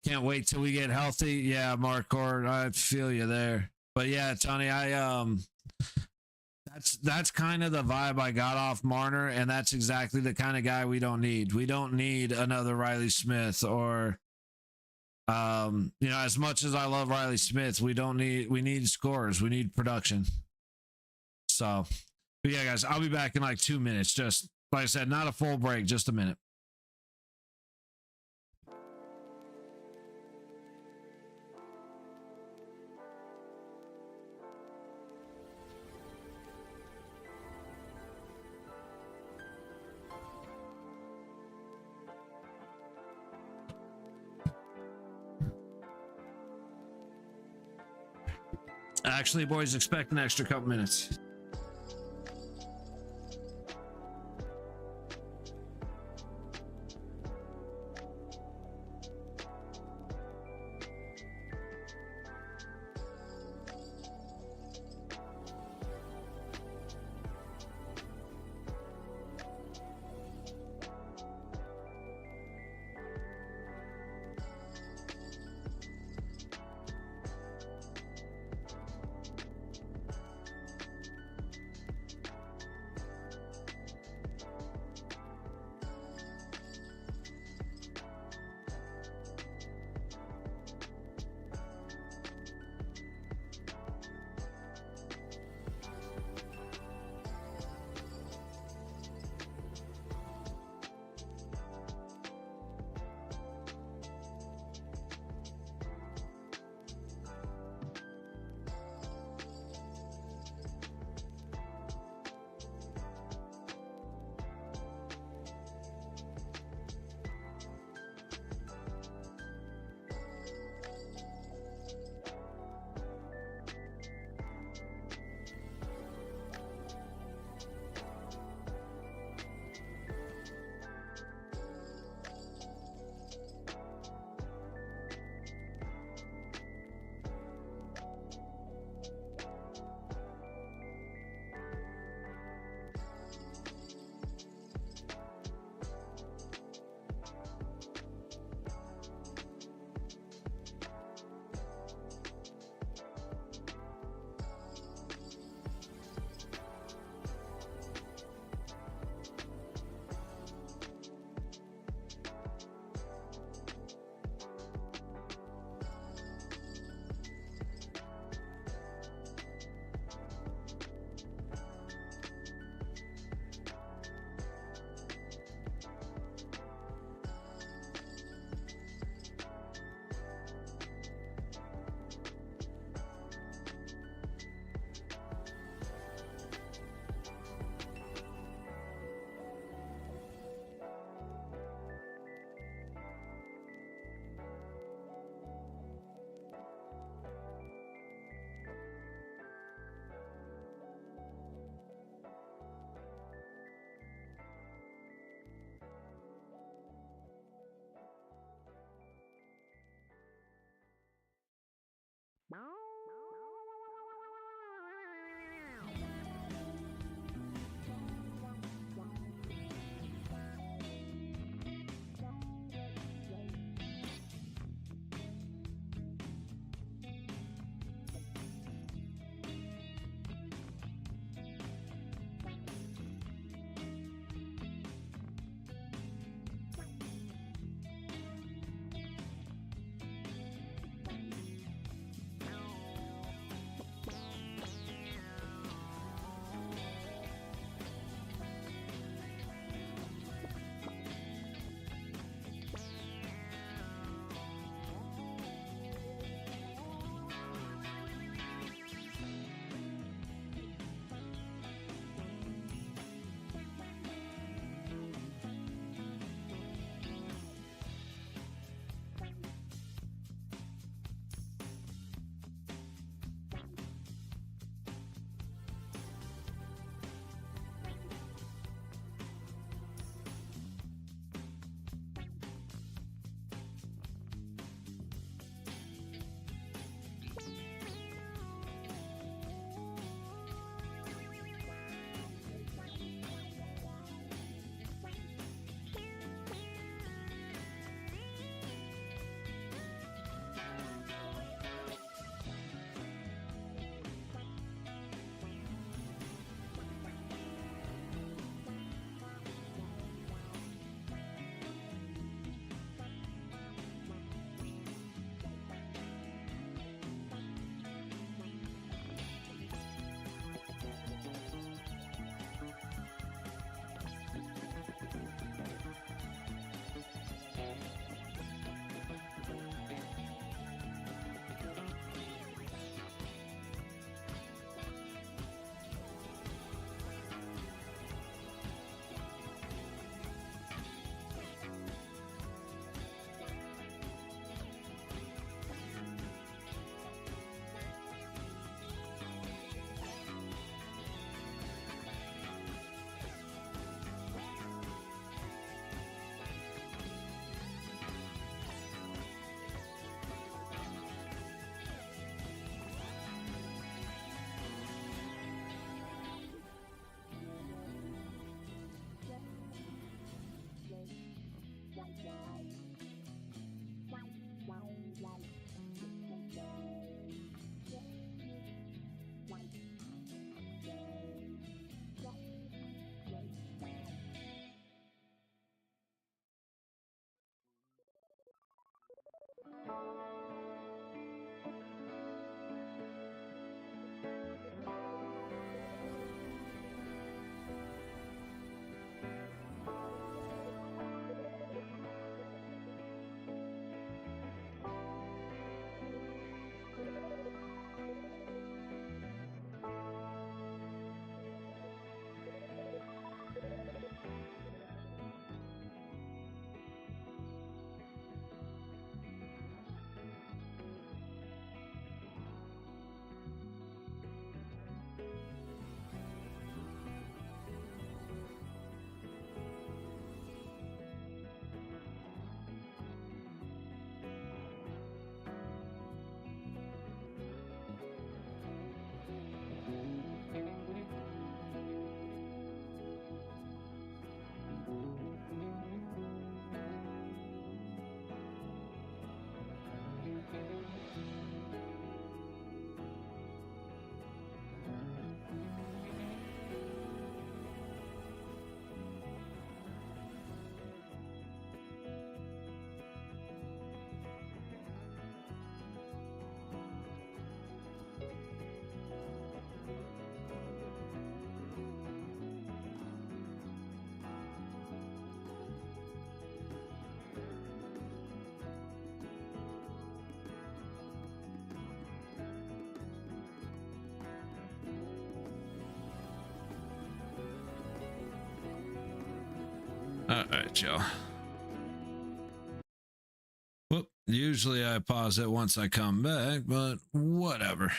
Speaker 1: can't wait till we get healthy. Yeah, Marcor, I feel you there. But yeah, Tony, that's kind of the vibe I got off Marner, and that's exactly the kind of guy we don't need. We don't need another Riley Smith or as much as I love Riley Smith, we need scores. We need production. So, but yeah, guys, I'll be back in like 2 minutes. Just like I said, not a full break, just a minute. Actually, boys, expect an extra couple minutes. All right, y'all. Whoop. Usually I pause it once I come back, but whatever.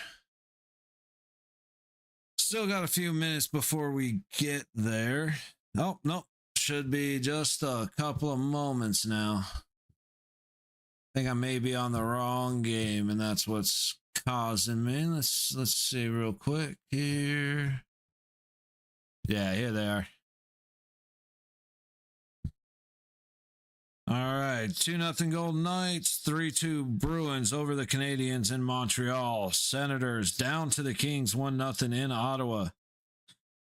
Speaker 1: Still got a few minutes before we get there. Oh, nope. Should be just a couple of moments now. I think I may be on the wrong game, and that's what's causing me. Let's see real quick here. Yeah, here they are. All right, 2-0 Golden Knights, 3-2 Bruins over the Canadiens in Montreal. Senators down to the Kings, 1-0 in Ottawa.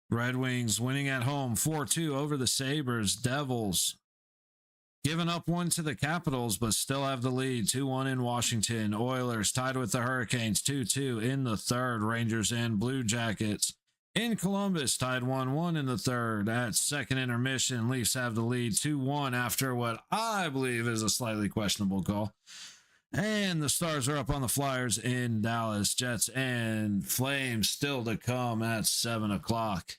Speaker 1: Red Wings winning at home, 4-2 over the Sabres. Devils giving up one to the Capitals, but still have the lead, 2-1 in Washington. Oilers tied with the Hurricanes, 2-2 in the third. Rangers and Blue Jackets in Columbus tied 1-1 in the third. At second intermission, Leafs have the lead 2-1 after what I believe is a slightly questionable call. And the Stars are up on the Flyers in Dallas. Jets and Flames still to come at 7 o'clock.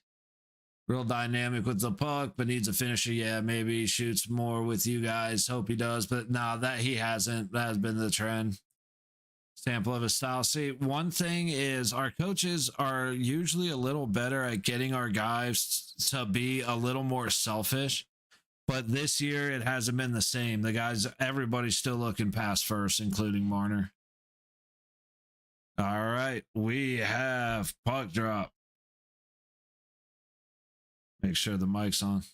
Speaker 1: Real dynamic with the puck, but needs a finisher. Yeah, maybe he shoots more with you guys. Hope he does, but no, that he hasn't. That has been the trend. Sample of his style. See, one thing is our coaches are usually a little better at getting our guys to be a little more selfish, but this year it hasn't been the same. The guys, everybody's still looking past first, including Marner. All right, we have puck drop. Make sure the mic's on.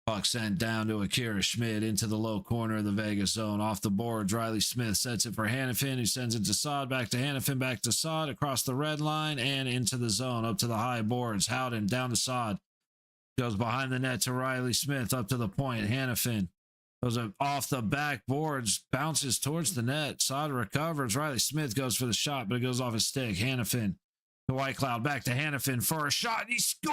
Speaker 1: Puck sent down to Akira Schmidt into the low corner of the Vegas zone. Off the boards, Riley Smith sets it for Hannafin, who sends it to Saad, back to Hannafin, back to Saad, across the red line and into the zone, up to the high boards. Howden down to Saad. Goes behind the net to Riley Smith, up to the point. Hannafin goes off the backboards, bounces towards the net. Saad recovers. Riley Smith goes for the shot, but it goes off his stick. Hannafin to White Cloud, back to Hannafin for a shot. He scores!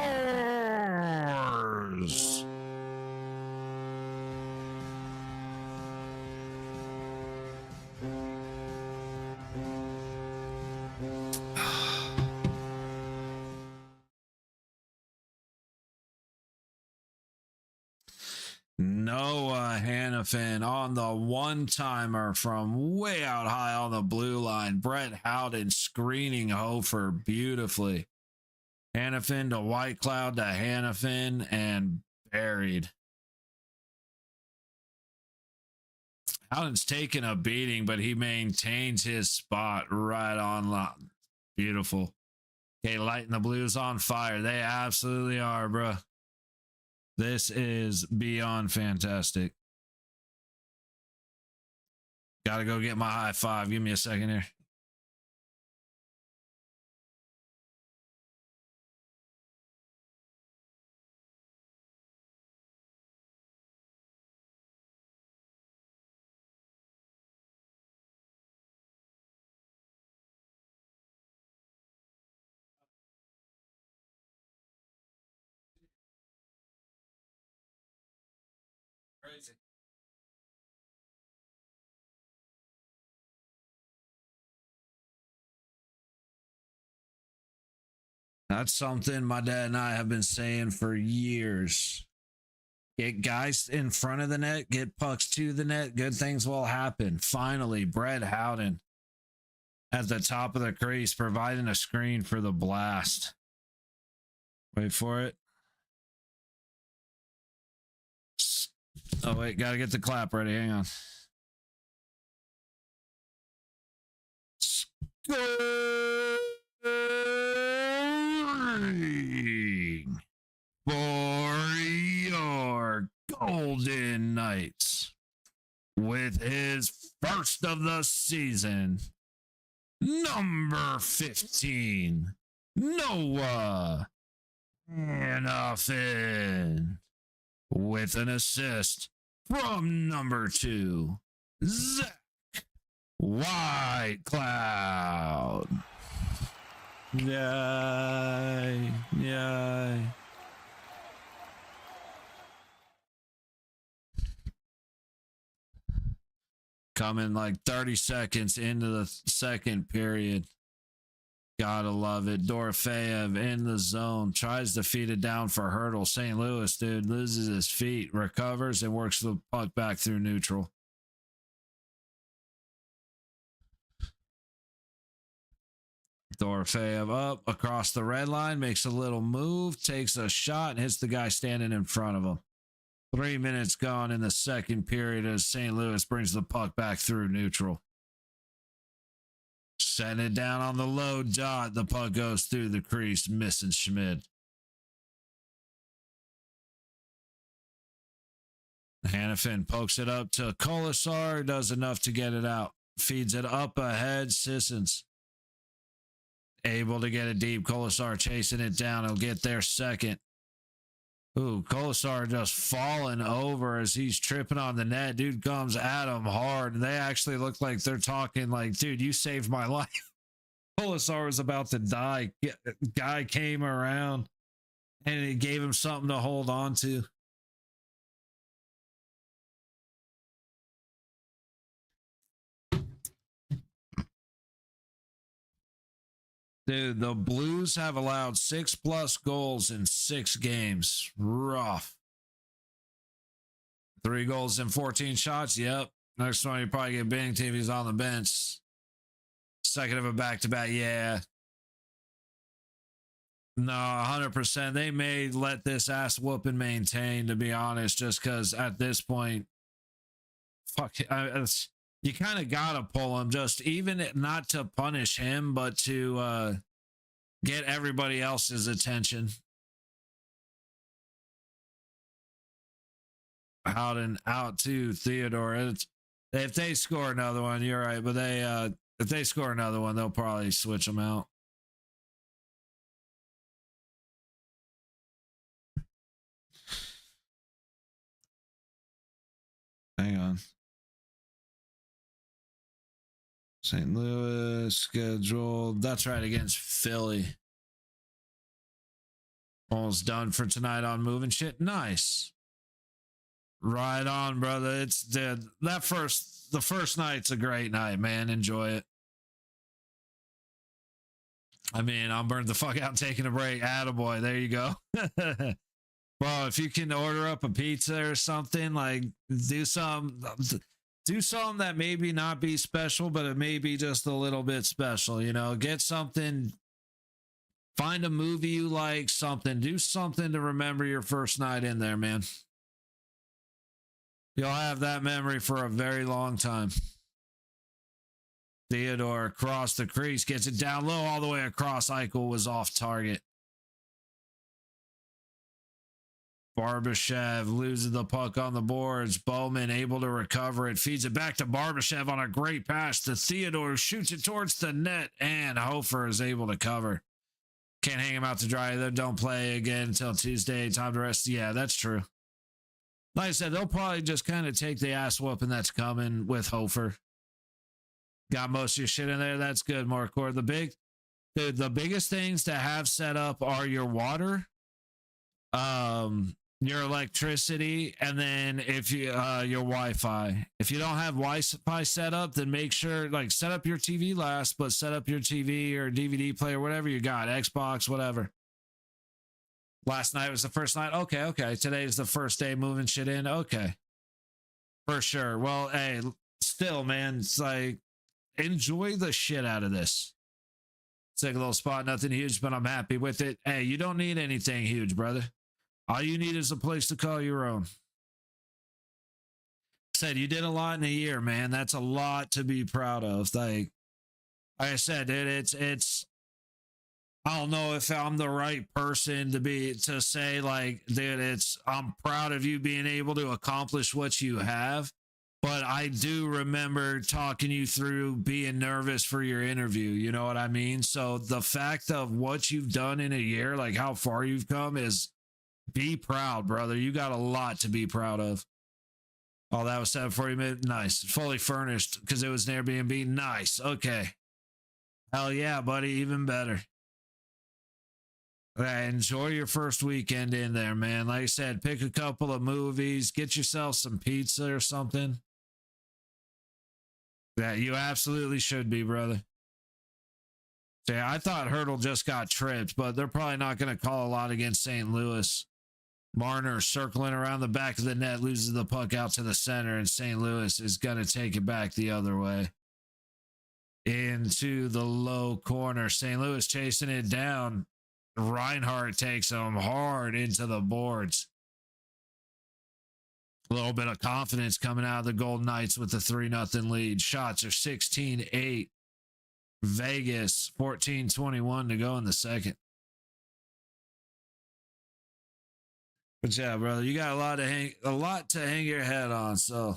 Speaker 1: Noah Hannafin on the one-timer from way out high on the blue line. Brett Howden screening Hofer beautifully. Hannafin to White Cloud to Hannafin and buried. Howden's taking a beating, but he maintains his spot right on line. Beautiful. Okay, lighting the Blues on fire. They absolutely are, bro. This is beyond fantastic. Gotta go get my high five. Give me a second here. Crazy. That's something my dad and I have been saying for years. Get guys in front of the net, get pucks to the net, good things will happen. Finally, Brett Howden at the top of the crease, providing a screen for the blast. Wait for it. Oh, wait, gotta get the clap ready. Hang on. Scoring for your Golden Knights with his first of the season, number 15, Noah Hannafin, with an assist from number 2, Zach White Cloud. Yay, yay. Coming like 30 seconds into the second period. Gotta love it. Dorofeyev in the zone. Tries to feed it down for Hurdle. St. Louis, dude, loses his feet. Recovers and works the puck back through neutral. Dorofeyev up across the red line. Makes a little move. Takes a shot and hits the guy standing in front of him. 3 minutes gone in the second period as St. Louis brings the puck back through neutral. Setting it down on the low dot. The puck goes through the crease, missing Schmidt. Hannafin pokes it up to Kolasar. Does enough to get it out. Feeds it up ahead. Sissons able to get it deep. Kolasar chasing it down. He'll get there second. Ooh, Kolasar just falling over as he's tripping on the net. Dude comes at him hard. They actually look like they're talking like, dude, you saved my life. Kolasar was about to die. Guy came around and it gave him something to hold on to. Dude, the Blues have allowed 6+ goals in 6 games. Rough. 3 goals in 14 shots. Yep. Next one, you probably get banged if he's on the bench. Second of a back-to-back. Yeah. No, 100%. They may let this ass whooping maintain, to be honest, just because at this point, fuck, you kind of got to pull him, just even not to punish him, but to get everybody else's attention. Out and out to Theodore. If they score another one, you're right, but if they score another one, they'll probably switch them out. Hang on. St. Louis scheduled. That's right, against Philly. Almost done for tonight on moving shit. Nice. Right on, brother. It's dead. The first night's a great night, man. Enjoy it. I mean, I'm burned the fuck out taking a break. Attaboy. There you go. Bro, if you can order up a pizza or something, like do something that maybe not be special, but it may be just a little bit special, you know, get something, find a movie you like, something, do something to remember your first night in there, man. You'll have that memory for a very long time. Theodore across the crease, gets it down low all the way across. Eichel was off target. Barbashev loses the puck on the boards. Bowman able to recover it. Feeds it back to Barbashev on a great pass to Theodore, who shoots it towards the net, and Hofer is able to cover. Can't hang him out to dry. They don't play again until Tuesday. Time to rest. Yeah, that's true. Like I said, they'll probably just kind of take the ass whooping that's coming with Hofer. Got most of your shit in there. That's good, Markor. The biggest things to have set up are your water, your electricity, and then if you your Wi-Fi. If you don't have Wi-Fi set up, then make sure, like, set up your TV last, but set up your TV or DVD player, whatever you got, Xbox, whatever. Last night was the first night. Okay. Today's the first day moving shit in. Okay. For sure. Well, hey, still, man, it's like, enjoy the shit out of this. It's like a little spot, nothing huge, but I'm happy with it. Hey, you don't need anything huge, brother. All you need is a place to call your own. Said you did a lot in a year, man. That's a lot to be proud of. Like I said, dude, it's I don't know if I'm the right person to say, like, dude, I'm proud of you being able to accomplish what you have. But I do remember talking you through being nervous for your interview. You know what I mean? So the fact of what you've done in a year, like how far you've come, is be proud, brother. You got a lot to be proud of. Oh, that was 740 nice. Fully furnished because it was an Airbnb. Nice. Okay. Hell yeah, buddy. Even better. Enjoy your first weekend in there, man. Like I said, pick a couple of movies, get yourself some pizza or something. Yeah, you absolutely should be, brother. Yeah, I thought Hurdle just got tripped, but they're probably not going to call a lot against St. Louis. Marner circling around the back of the net, loses the puck out to the center, and St. Louis is going to take it back the other way. Into the low corner. St. Louis chasing it down. Reinhart takes them hard into the boards. A little bit of confidence coming out of the Golden Knights with the 3-0 lead. Shots are 16-8. Vegas 14-21 to go in the second. But yeah, brother, you got a lot to hang your head on. So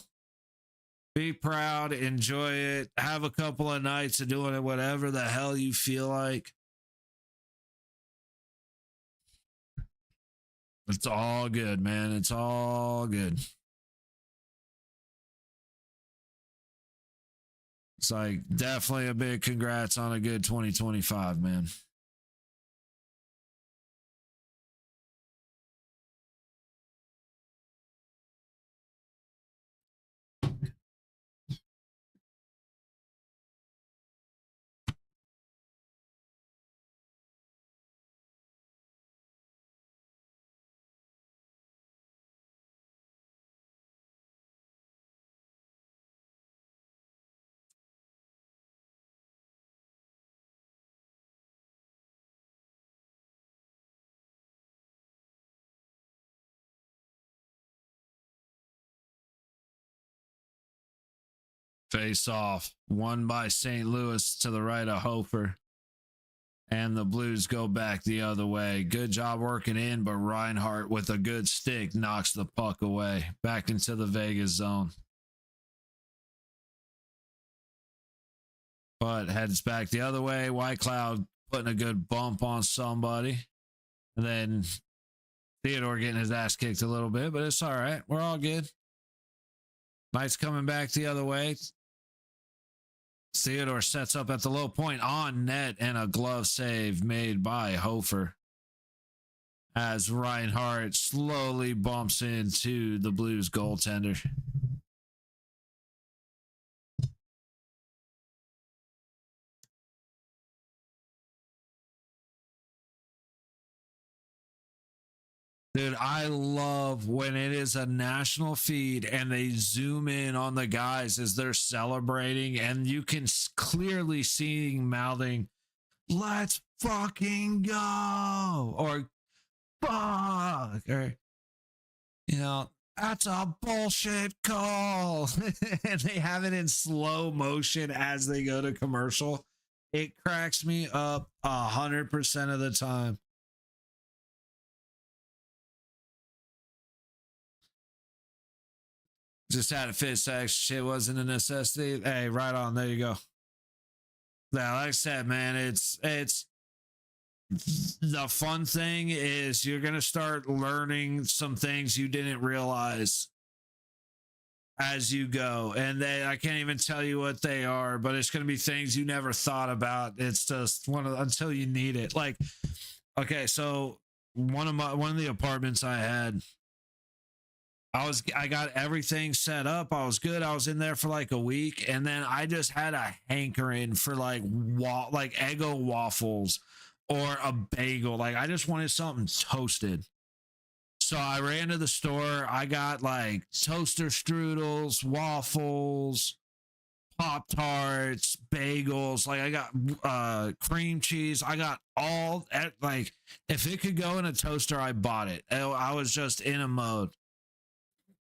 Speaker 1: be proud, enjoy it, have a couple of nights of doing it, whatever the hell you feel like. It's all good, man. It's all good. It's like definitely a big congrats on a good 2025, man. Face off, won by St. Louis to the right of Hofer. And the Blues go back the other way. Good job working in, but Reinhart with a good stick knocks the puck away. Back into the Vegas zone. But heads back the other way. White Cloud putting a good bump on somebody. And then Theodore getting his ass kicked a little bit, but it's all right. We're all good. Knights coming back the other way. Theodore sets up at the low point on net and a glove save made by Hofer as Reinhart slowly bumps into the Blues goaltender. Dude, I love when it is a national feed and they zoom in on the guys as they're celebrating and you can clearly see mouthing, "Let's fucking go," or "fuck," or, you know, "That's a bullshit call." And they have it in slow motion as they go to commercial. It cracks me up 100% of the time. Just had a fit sex. Shit wasn't a necessity. Hey, right on. There you go. Yeah, like I said, man, it's the fun thing is you're gonna start learning some things you didn't realize as you go, and I can't even tell you what they are, but it's gonna be things you never thought about. It's just until you need it. Like, okay, so one of the apartments I had. I got everything set up. I was good. I was in there for like a week, and then I just had a hankering for like Eggo waffles or a bagel. Like I just wanted something toasted. So I ran to the store. I got like toaster strudels, waffles, Pop Tarts, bagels. Like I got cream cheese. I got all like if it could go in a toaster, I bought it. I was just in a mode.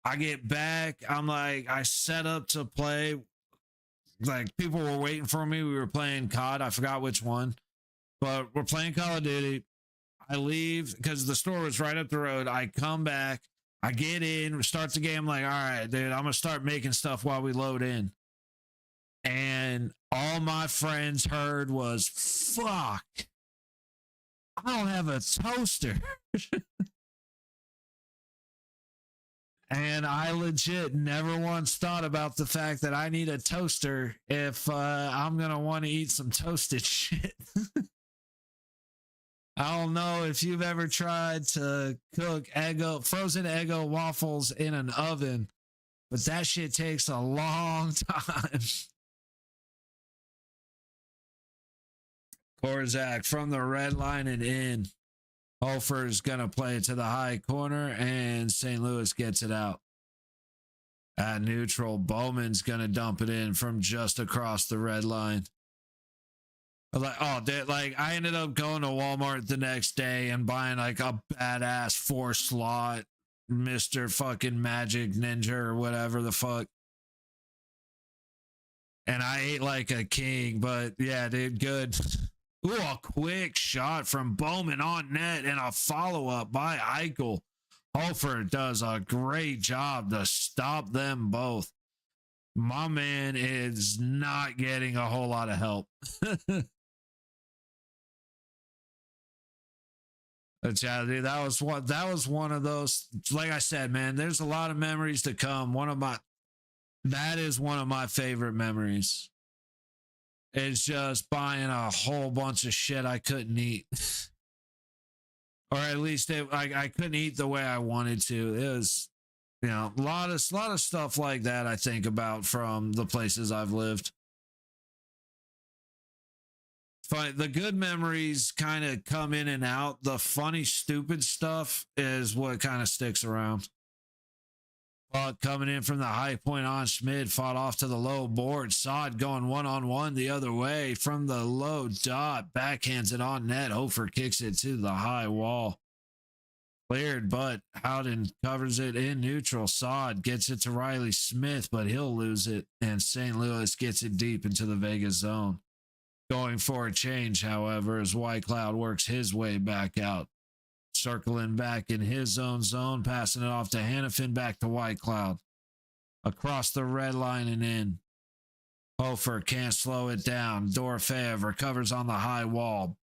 Speaker 1: I get back, I'm like, I set up to play. Like, people were waiting for me. We were playing COD. I forgot which one, but we're playing Call of Duty. I leave because the store was right up the road. I come back, I get in, start the game. I'm like, all right, dude, I'm going to start making stuff while we load in. And all my friends heard was, "Fuck, I don't have a toaster." And I legit never once thought about the fact that I need a toaster if I'm going to want to eat some toasted shit. I don't know if you've ever tried to cook frozen Eggo waffles in an oven, but that shit takes a long time. Korzak from the red line and in. Hofer's going to play it to the high corner, and St. Louis gets it out. At neutral, Bowman's going to dump it in from just across the red line. I ended up going to Walmart the next day and buying like a badass 4-slot Mr. fucking Magic Ninja or whatever the fuck. And I ate like a king, but yeah, dude, good. Ooh, a quick shot from Bowman on net and a follow-up by Eichel. Hofer does a great job to stop them both. My man is not getting a whole lot of help. But yeah, dude, that was one of those. Like I said, man, there's a lot of memories to come. That is one of my favorite memories. It's just buying a whole bunch of shit I couldn't eat. Or at least I couldn't eat the way I wanted to. It was, a lot of stuff like that I think about from the places I've lived. But the good memories kind of come in and out. The funny, stupid stuff is what kind of sticks around. Puck coming in from the high point on Schmidt, fought off to the low board. Sod going one-on-one the other way from the low dot. Backhands it on net. Hofer kicks it to the high wall. Cleared, but Howden covers it in neutral. Sod gets it to Riley Smith, but he'll lose it. And St. Louis gets it deep into the Vegas zone. Going for a change, however, as Whitecloud works his way back out. Circling back in his own zone, passing it off to Hannafin, back to Whitecloud. Across the red line and in. Hofer can't slow it down. Dorofeyev recovers on the high wall.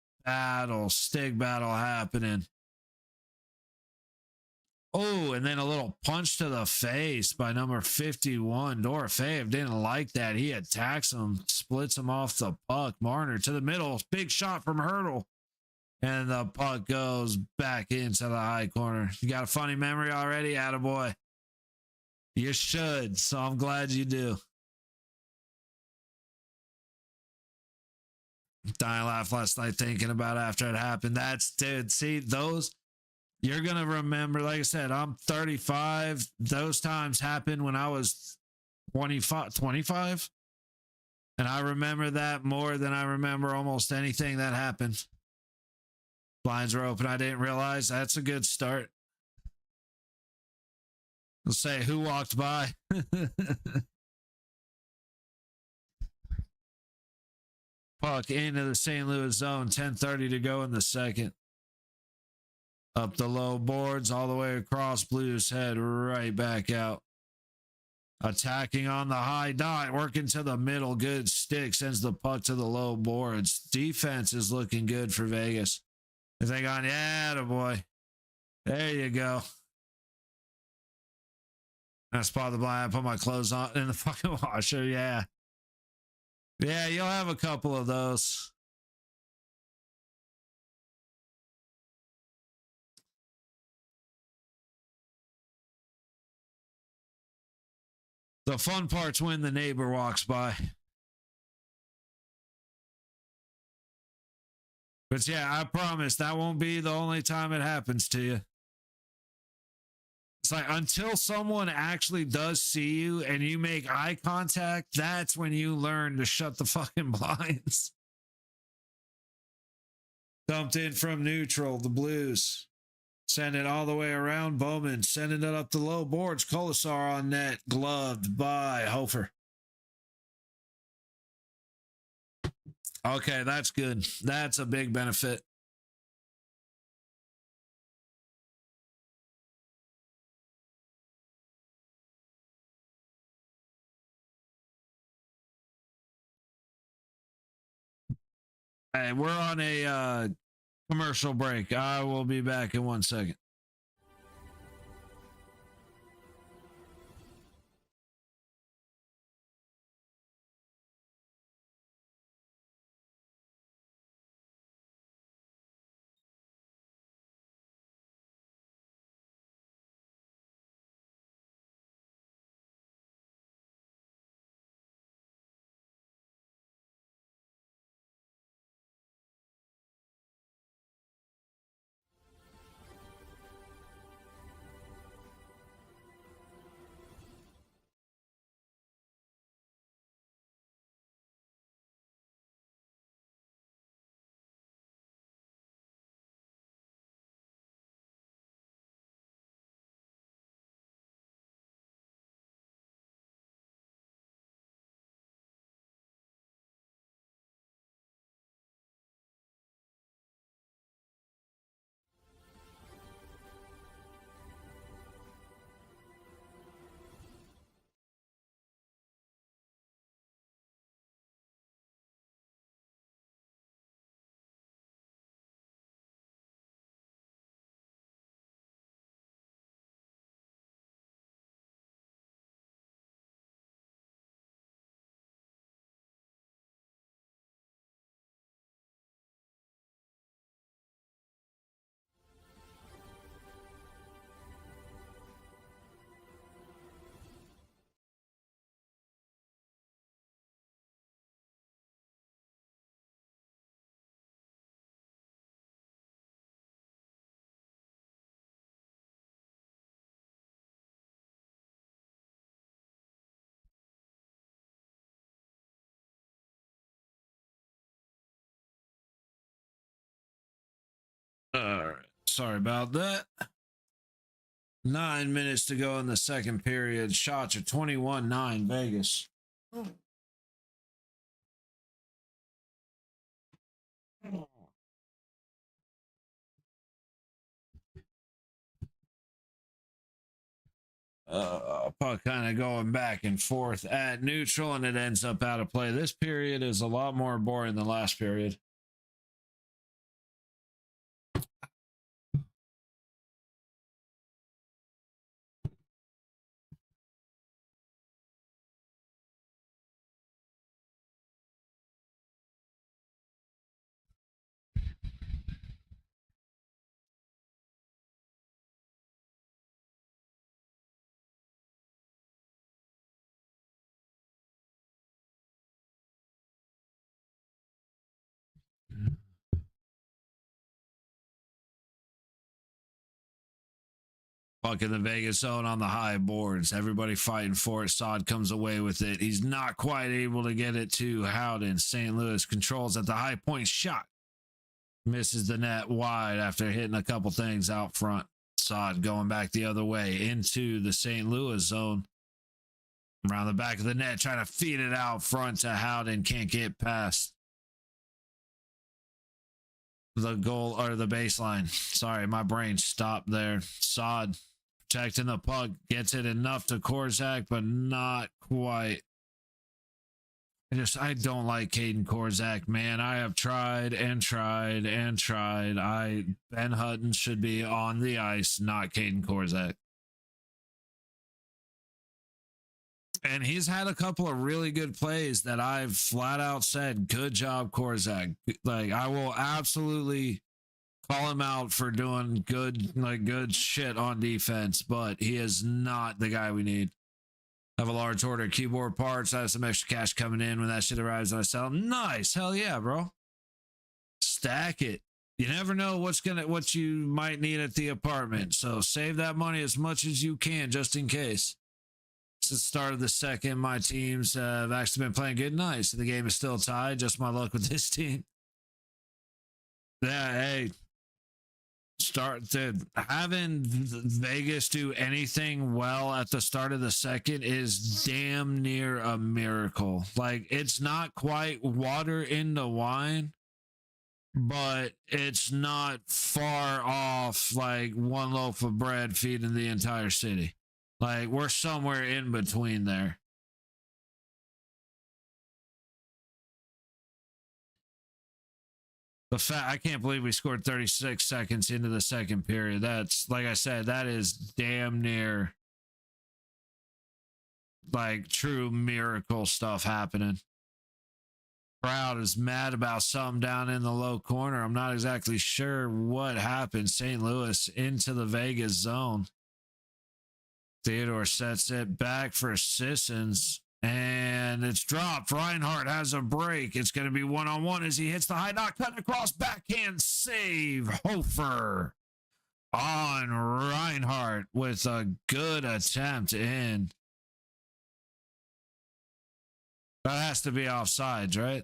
Speaker 1: Stick battle happening. Oh, and then a little punch to the face by number 51. Dorofeyev didn't like that. He attacks him, splits him off the puck. Marner to the middle. Big shot from Hurdle. And the puck goes back into the high corner. You got a funny memory already? Attaboy. You should, so I'm glad you do. Dying laugh last night thinking about after it happened. Dude, see, those, you're going to remember, like I said, I'm 35. Those times happened when I was 25. And I remember that more than I remember almost anything that happened. Blinds were open. I didn't realize. That's a good start. Let's say who walked by. Puck into the St. Louis zone. 10:30 to go in the second. Up the low boards, all the way across. Blues head right back out. Attacking on the high dot. Working to the middle. Good stick. Sends the puck to the low boards. Defense is looking good for Vegas. They got, yeah, boy. There you go. I spot the blind. I put my clothes on in the fucking washer. Yeah. Yeah, you'll have a couple of those. The fun part's when the neighbor walks by. But yeah, I promise that won't be the only time it happens to you. It's like until someone actually does see you and you make eye contact, that's when you learn to shut the fucking blinds. Dumped in from neutral, the Blues. Send it all the way around. Bowman sending it up the low boards. Colasar on net, gloved by Hofer. Okay, that's good. That's a big benefit. Hey, we're on a commercial break. I will be back in 1 second. All right. Sorry about that. 9 minutes to go in the second period. Shots are 21-9 Vegas. Puck kind of going back and forth at neutral, and it ends up out of play. This period is a lot more boring than last period. Puck in the Vegas zone on the high boards. Everybody fighting for it. Saad comes away with it. He's not quite able to get it to Howden. St. Louis controls at the high point. Shot. Misses the net wide after hitting a couple things out front. Saad going back the other way into the St. Louis zone. Around the back of the net, trying to feed it out front to Howden. Can't get past the goal or the baseline. Sorry, my brain stopped there. Saad protecting the puck, gets it enough to Korczak, but not quite. I don't like Caden Korczak, man. I have tried and tried and tried. Ben Hutton should be on the ice, not Caden Korczak. And he's had a couple of really good plays that I've flat out said, good job, Korczak. Like, I will absolutely call him out for doing good shit on defense, but he is not the guy we need. Have a large order of keyboard parts. I have some extra cash coming in when that shit arrives and I sell them. Nice. Hell yeah, bro. Stack it. You never know what you might need at the apartment. So save that money as much as you can just in case. Since the start of the second, my teams have actually been playing good nights. The game is still tied. Just my luck with this team. Yeah, hey. Having Vegas do anything well at the start of the second is damn near a miracle. Like, it's not quite water in the wine, but it's not far off like one loaf of bread feeding the entire city. Like, we're somewhere in between there. The fact, I can't believe we scored 36 seconds into the second period. That's, like I said, that is damn near like true miracle stuff happening. Crowd is mad about something down in the low corner. I'm not exactly sure what happened. St. Louis into the Vegas zone. Theodore sets it back for Sissons. And it's dropped. Reinhardt has a break. It's going to be one-on-one as he hits the high knock, cutting across, backhand save. Hofer on Reinhardt with a good attempt in. That has to be offsides, right?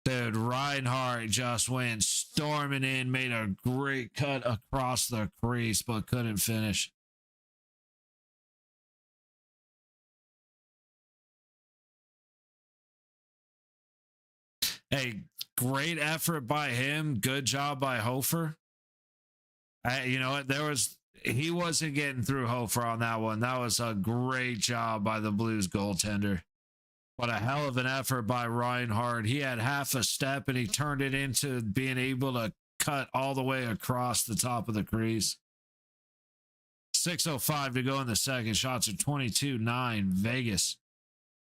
Speaker 1: Dude, Reinhardt just went storming in, made a great cut across the crease, but couldn't finish. Hey, great effort by him. Good job by Hofer. You know what? He wasn't getting through Hofer on that one. That was a great job by the Blues goaltender. What a hell of an effort by Reinhardt. He had half a step and he turned it into being able to cut all the way across the top of the crease. 6:05 to go in the second. Shots are 22-9. Vegas.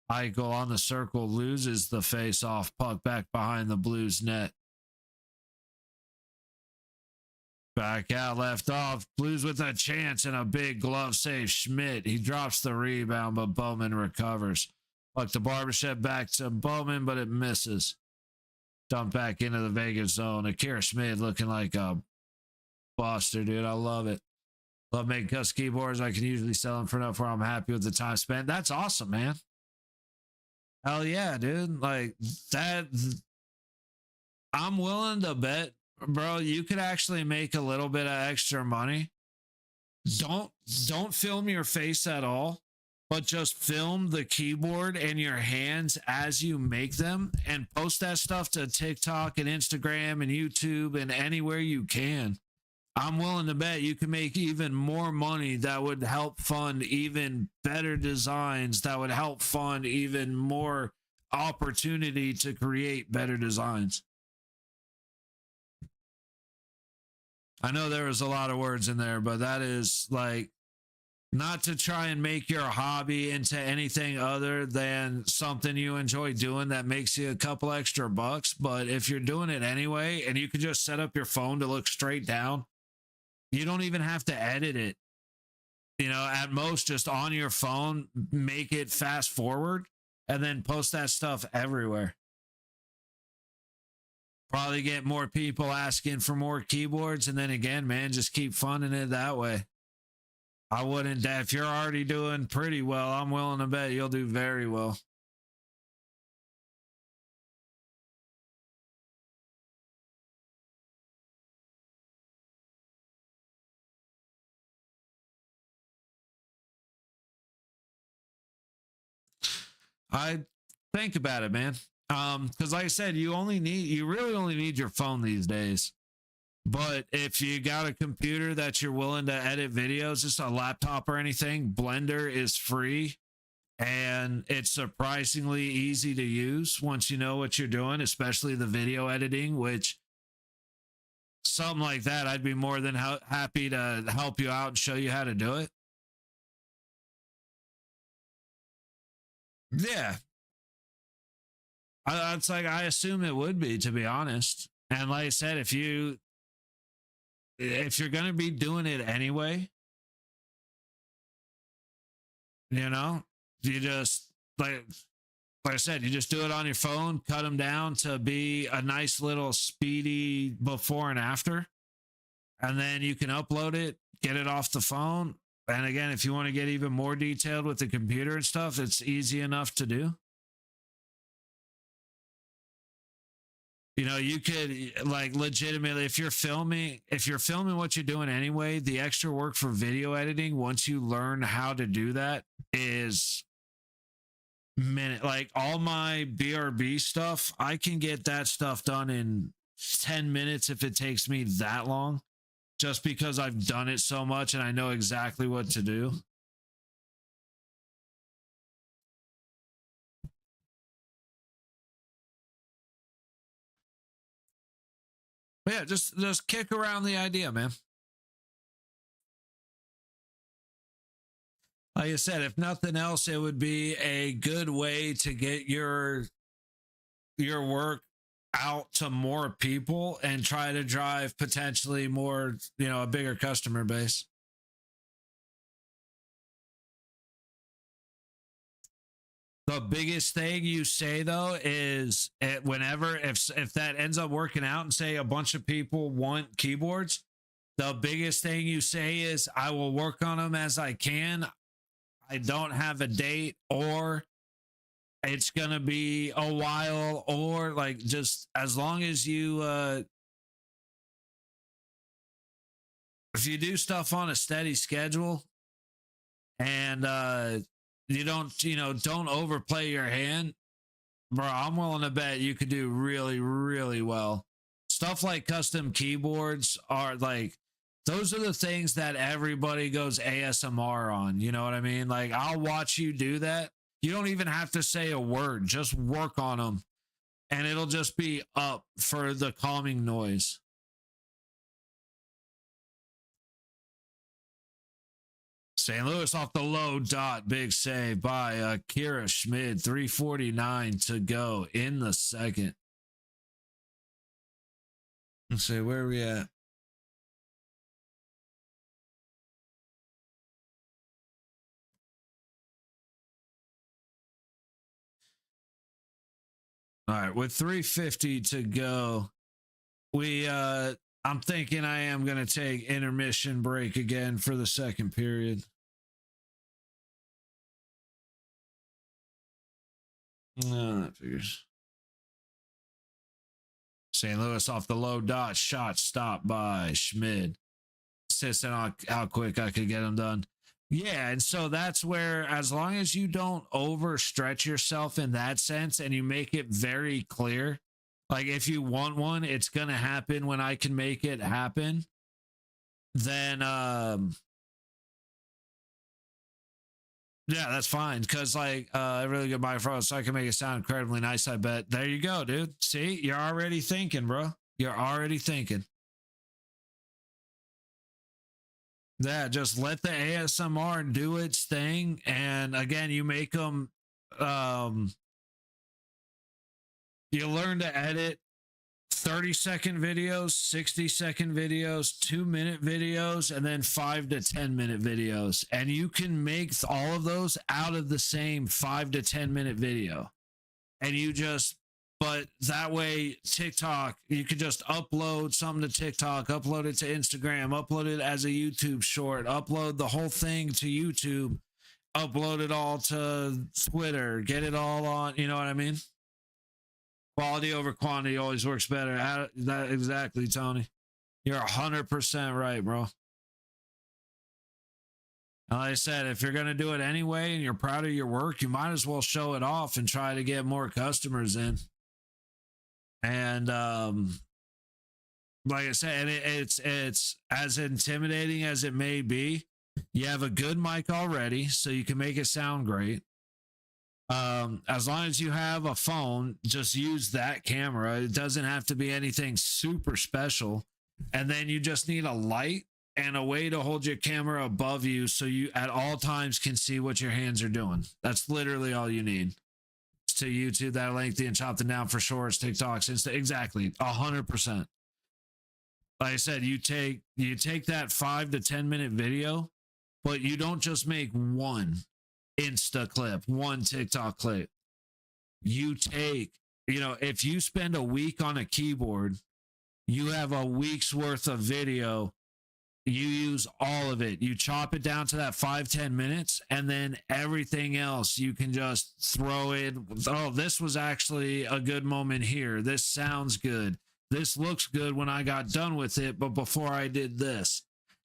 Speaker 1: Eichel on the circle loses the face-off puck back behind the Blues net. Back out, left off. Blues with a chance and a big glove save. Schmidt, he drops the rebound, but Bowman recovers. Puck to Barbashev, back to Bowman, but it misses. Dumped back into the Vegas zone. Akira Schmidt looking like a buster, dude. I love it. Love making custom keyboards. I can usually sell them for enough where I'm happy with the time spent. That's awesome, man. Hell yeah, dude. Like that. I'm willing to bet bro, you could actually make a little bit of extra money. Don't don't film your face at all, but just film the keyboard and your hands as you make them and post that stuff to TikTok and Instagram and YouTube and anywhere you can. I'm willing to bet you can make even more money that would help fund even better designs, that would help fund even more opportunity to create better designs. I know there was a lot of words in there, but that is like not to try and make your hobby into anything other than something you enjoy doing that makes you a couple extra bucks. But if you're doing it anyway and you can just set up your phone to look straight down, you don't even have to edit it. You know, at most, just on your phone, make it fast forward and then post that stuff everywhere. Probably get more people asking for more keyboards. And then again, man, just keep funding it that way. I wouldn't, if you're already doing pretty well, I'm willing to bet you'll do very well. I think about it, man. Because like I said, you really only need your phone these days. But if you got a computer that you're willing to edit videos, just a laptop or anything, Blender is free and it's surprisingly easy to use once you know what you're doing, especially the video editing, which something like that, I'd be more than happy to help you out and show you how to do it. Yeah. It's like, I assume it would be, to be honest. And like I said, if you're going to be doing it anyway, you know, you just like I said, you just do it on your phone, cut them down to be a nice little speedy before and after, and then you can upload it, get it off the phone. And again, if you want to get even more detailed with the computer and stuff, it's easy enough to do. You know, you could like legitimately, if you're filming what you're doing anyway, the extra work for video editing, once you learn how to do that, is minute. Like all my BRB stuff, I can get that stuff done in 10 minutes if it takes me that long, just because I've done it so much and I know exactly what to do. But yeah, just kick around the idea, man. Like I said, if nothing else, it would be a good way to get your work out to more people and try to drive potentially more, you know, a bigger customer base. The biggest thing you say though is whenever if that ends up working out and say a bunch of people want keyboards, the biggest thing you say is I will work on them as I can. I don't have a date, or it's going to be a while, or like just as long as you if you do stuff on a steady schedule and you don't overplay your hand, bro, I'm willing to bet you could do really, really well. Stuff like custom keyboards are like, those are the things that everybody goes ASMR on. You know what I mean? Like, I'll watch you do that. You don't even have to say a word, just work on them, and it'll just be up for the calming noise. St. Louis off the low dot. Big save by Kira Schmid. 3:49 to go in the second. Let's see, where are we at? All right, with 3:50 to go, I'm thinking I am going to take intermission break again for the second period. No, that figures. St. Louis off the low dot. Shot stopped by Schmid. Insisting on how quick I could get them done. Yeah, and so that's where, as long as you don't overstretch yourself in that sense and you make it very clear, like if you want one, it's going to happen when I can make it happen, then yeah, that's fine. Because like a really good microphone, so I can make it sound incredibly nice, I bet. There you go, dude. See, you're already thinking, bro. You're already thinking. Yeah, just let the ASMR do its thing. And again, you make them, you learn to edit 30-second videos, 60-second videos, 2-minute videos, and then 5 to 10-minute videos. And you can make all of those out of the same 5 to 10-minute video. And you just, but that way, TikTok, you could just upload something to TikTok, upload it to Instagram, upload it as a YouTube short, upload the whole thing to YouTube, upload it all to Twitter, get it all on, you know what I mean? Quality over quantity always works better. That exactly, Tony. You're 100% right, bro. And like I said, if you're going to do it anyway and you're proud of your work, you might as well show it off and try to get more customers in. And like I said, it's as intimidating as it may be. You have a good mic already, so you can make it sound great. As long as you have a phone, just use that camera. It doesn't have to be anything super special. And then you just need a light and a way to hold your camera above you so you at all times can see what your hands are doing. That's literally all you need. To YouTube that lengthy and chop them down for shorts, TikToks, Insta. Exactly, 100%. Like I said, you take that 5 to 10-minute video, but you don't just make one Insta clip, one TikTok clip. You take, if you spend a week on a keyboard, you have a week's worth of video. You use all of it. You chop it down to that 5-10 minutes, and then everything else you can just throw in. Oh, this was actually a good moment here. This sounds good. This looks good when I got done with it, but before I did this.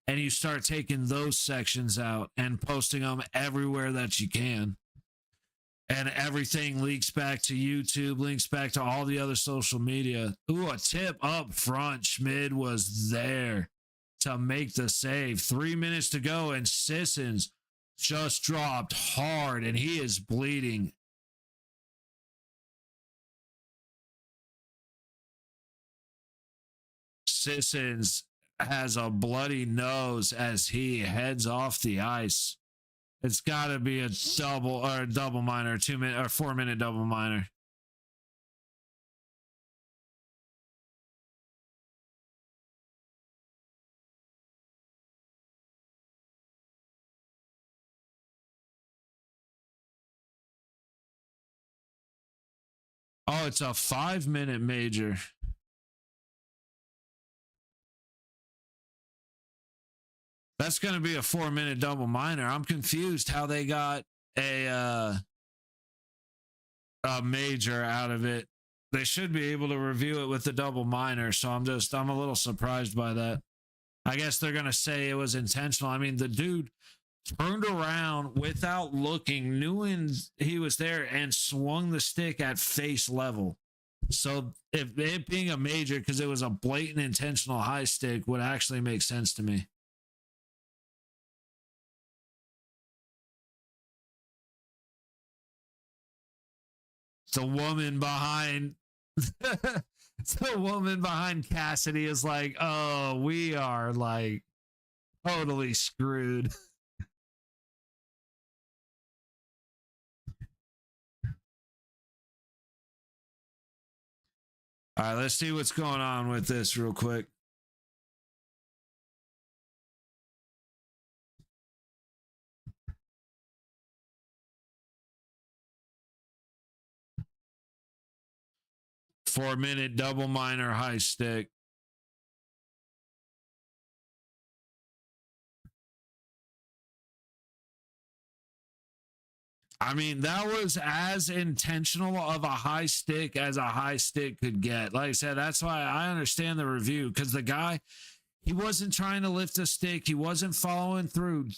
Speaker 1: And you start taking those sections out and posting them everywhere that you can. And everything links back to YouTube, links back to all the other social media. Ooh, a tip up front. Schmid was there to make the save. 3 minutes to go, and Sissons just dropped hard, and he is bleeding. Sissons has a bloody nose as he heads off the ice. It's got to be a double minor, 2-minute or 4-minute double minor. Oh, it's a 5-minute major. That's going to be a 4-minute double minor. I'm confused how they got a major out of it. They should be able to review it with the double minor, so I'm a little surprised by that. I guess they're going to say it was intentional. I mean, the dude turned around without looking, knew he was there, and swung the stick at face level. So if it being a major, because it was a blatant intentional high stick, would actually make sense to me. The woman behind Cassidy is like, oh, we are like totally screwed. All right, let's see what's going on with this real quick. Four-minute double minor high stick. I mean, that was as intentional of a high stick as a high stick could get. Like I said, that's why I understand the review, because the guy, he wasn't trying to lift a stick. He wasn't following through.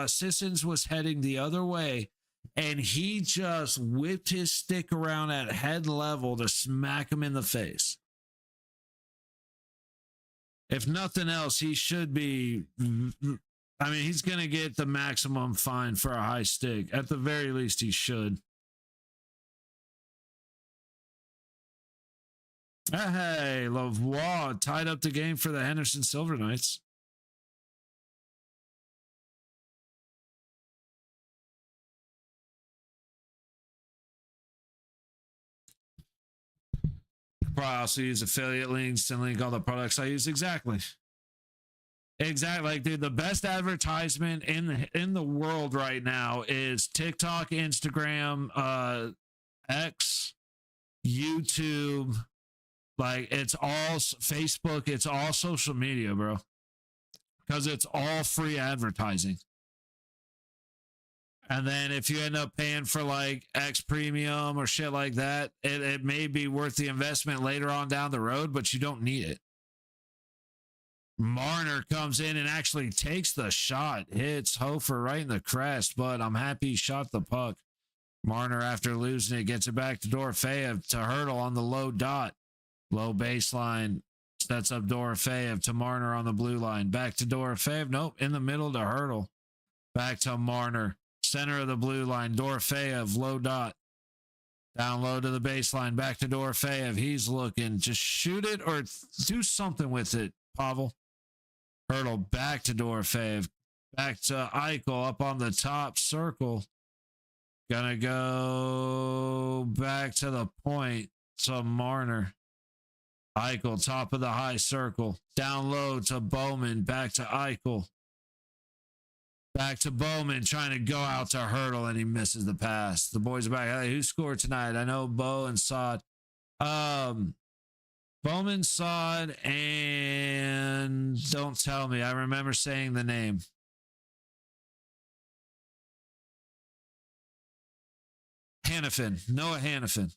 Speaker 1: Sissons was heading the other way, and he just whipped his stick around at head level to smack him in the face. If nothing else, he should be... I mean, he's going to get the maximum fine for a high stick. At the very least, he should. Hey, Lavoie tied up the game for the Henderson Silver Knights. Probably also use affiliate links and link all the products I use. Exactly. Like, dude, the best advertisement in the world right now is TikTok, Instagram, X, YouTube. Like, it's all Facebook. It's all social media, bro. Because it's all free advertising. And then if you end up paying for like X Premium or shit like that, it may be worth the investment later on down the road, but you don't need it. Marner comes in and actually takes the shot, hits Hofer right in the crest, but I'm happy he shot the puck. Marner, after losing it, gets it back to Dorofeyev to Hurdle on the low dot. Low baseline, sets up Dorofeyev to Marner on the blue line. Back to Dorofeyev, nope, in the middle to Hurdle. Back to Marner, center of the blue line, Dorofeyev, low dot. Down low to the baseline, back to Dorofeyev. He's looking, just shoot it or do something with it, Pavel. Hurdle back to Dorofeyev. Back to Eichel up on the top circle. Gonna go back to the point to Marner. Eichel, top of the high circle. Down low to Bowman. Back to Eichel. Back to Bowman, trying to go out to Hurdle, and he misses the pass. The boys are back. Hey, who scored tonight? I know Bo and Sod. Bowman, Sod, and don't tell me. I remember saying the name. Hannafin. Noah Hannafin.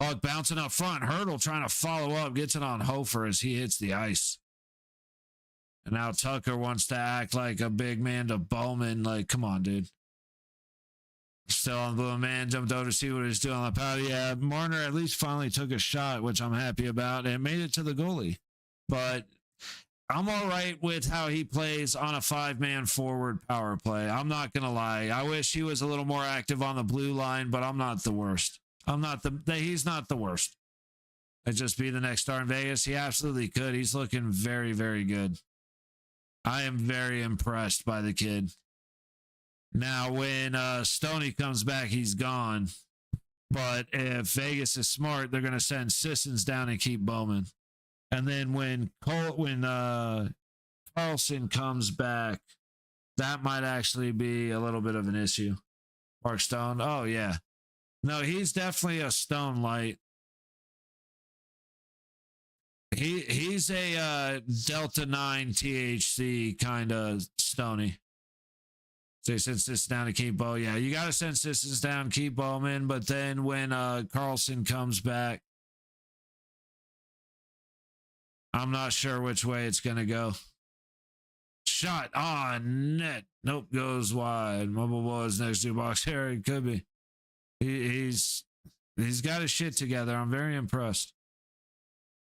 Speaker 1: Puck bouncing up front. Hurdle trying to follow up. Gets it on Hofer as he hits the ice. And now Tucker wants to act like a big man to Bowman. Like, come on, dude. Still on the blue man. Jumped over to see what he's doing on the powder. Yeah, Marner at least finally took a shot, which I'm happy about, and made it to the goalie. But I'm all right with how he plays on a 5-man forward power play. I'm not going to lie. I wish he was a little more active on the blue line, but I'm not the worst. He's not the worst. I'd just be the next star in Vegas. He absolutely could. He's looking very, very good. I am very impressed by the kid. Now, when Stoney comes back, he's gone. But if Vegas is smart, they're going to send Sissons down and keep Bowman. And then when Carlson comes back, that might actually be a little bit of an issue. Mark Stone, oh, yeah. No, he's definitely a Stone light. He's a Delta 9 THC kind of Stoney. So he sends this down to keep Bo. Yeah, you got to send Sissons down, keep Bowman. But then when Carlson comes back, I'm not sure which way it's going to go. Shot on net. Nope, goes wide. Mobile Boys next to box here. It could be. He's got his shit together. I'm very impressed.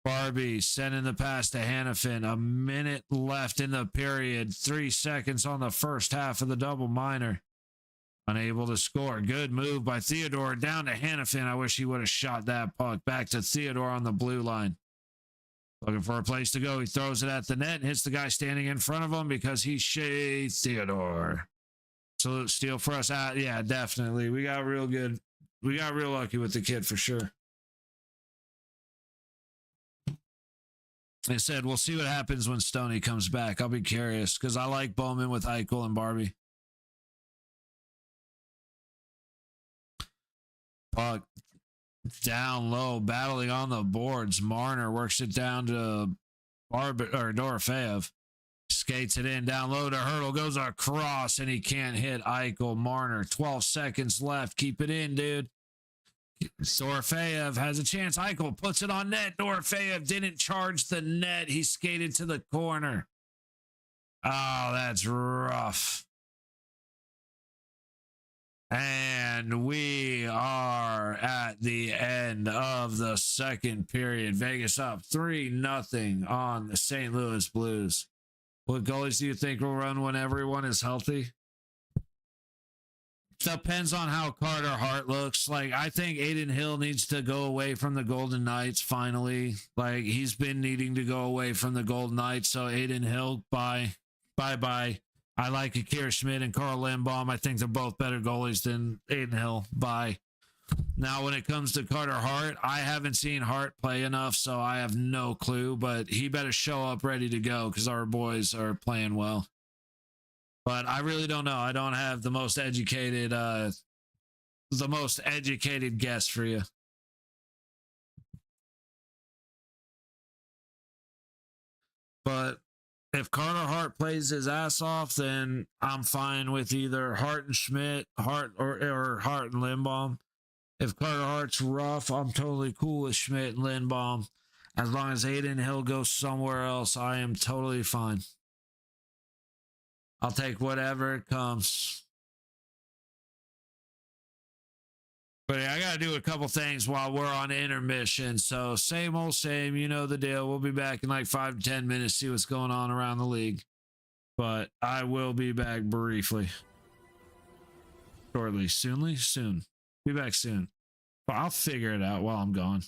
Speaker 1: Barbie sending the pass to Hannafin. A minute left in the period. 3 seconds on the first half of the double minor. Unable to score. Good move by Theodore. Down to Hannafin. I wish he would have shot that puck. Back to Theodore on the blue line. Looking for a place to go. He throws it at the net and hits the guy standing in front of him because he's Shea Theodore. Salute steal for us. Yeah, definitely. We got real good. We got real lucky with the kid for sure. They said, we'll see what happens when Stoney comes back. I'll be curious because I like Bowman with Eichel and Barbie. Puck down low, battling on the boards. Marner works it down to Dorofeyev. Skates it in, down low to Hurdle, goes across, and he can't hit Eichel. Marner, 12 seconds left. Keep it in, dude. Dorofeyev has a chance. Eichel puts it on net. Dorofeyev didn't charge the net. He skated to the corner. Oh, that's rough. And we are at the end of the second period. Vegas up 3-0 on the St. Louis Blues. What goalies do you think will run when everyone is healthy? Depends on how Carter Hart looks. Like, I think Aiden Hill needs to go away from the Golden Knights finally. Like, he's been needing to go away from the Golden Knights. So Aiden Hill, bye. Bye-bye. I like Akira Schmidt and Carl Lindbaum. I think they're both better goalies than Aiden Hill. Bye. Now, when it comes to Carter Hart, I haven't seen Hart play enough, so I have no clue. But he better show up ready to go because our boys are playing well. But I really don't know. I don't have the most educated guess for you. But if Carter Hart plays his ass off, then I'm fine with either Hart and Schmidt, Hart or Hart and Lindbaum. If Carter Hart's rough, I'm totally cool with Schmidt and Lindbaum. As long as Aiden Hill goes somewhere else, I am totally fine. I'll take whatever it comes. But yeah, I got to do a couple things while we're on intermission. So same old same, you know the deal. We'll be back in like 5 to 10 minutes, see what's going on around the league. But I will be back briefly. Shortly. Soon. Be back soon. But I'll figure it out while I'm gone.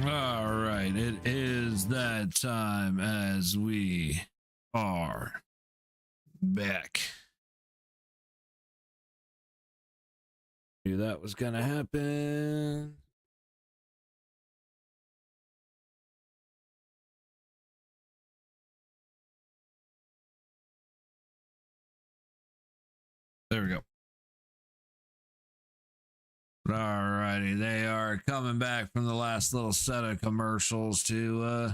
Speaker 1: All right, it is that time as we are back. Knew that was gonna happen. There we go. All righty, they are coming back from the last little set of commercials to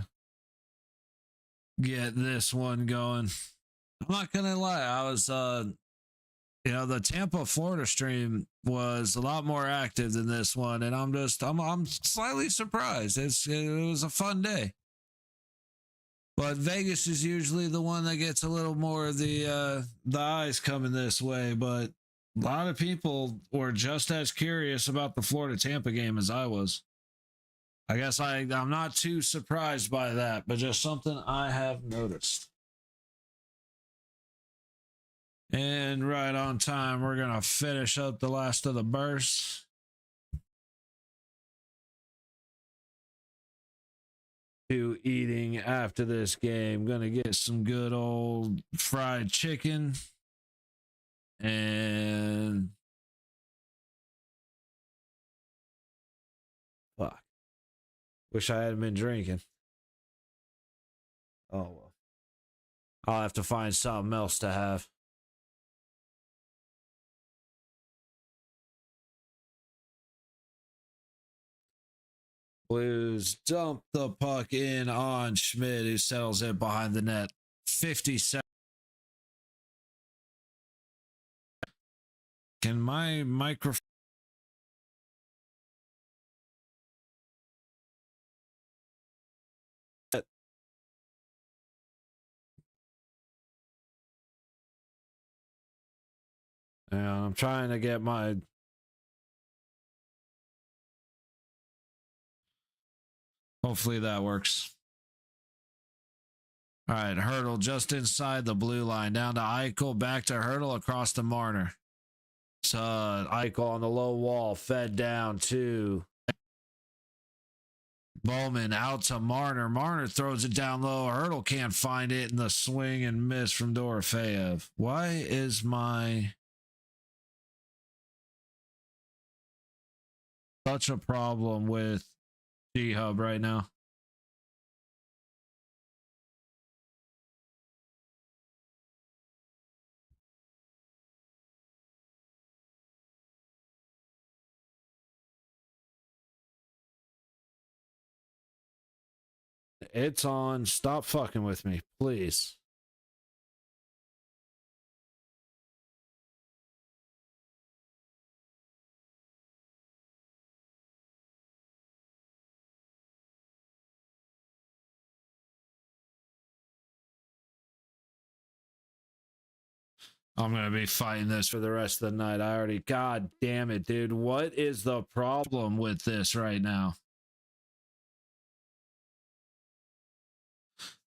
Speaker 1: get this one going. I'm not gonna lie, I was the Tampa Florida stream was a lot more active than this one, and I'm slightly surprised. It was a fun day. But Vegas is usually the one that gets a little more of the eyes coming this way, but a lot of people were just as curious about the Florida Tampa game as I was. I guess I'm not too surprised by that, but just something I have noticed. And right on time, we're going to finish up the last of the bursts. To eating after this game. Going to get some good old fried chicken. And fuck. Wish I hadn't been drinking. Oh well. I'll have to find something else to have. Blues dump the puck in on Schmidt, who settles it behind the net. 57. Can my microphone? Yeah, I'm trying to get my. Hopefully that works. All right, Hurdle just inside the blue line. Down to Eichel, back to Hurdle, across to Marner. So Eichel on the low wall, fed down to Bowman, out to Marner. Marner throws it down low. Hurdle can't find it in the swing and miss from Dorofeyev. Why is my such a problem with G-Hub right now? It's on. Stop fucking with me, please. I'm going to be fighting this for the rest of the night. God damn it, dude. What is the problem with this right now?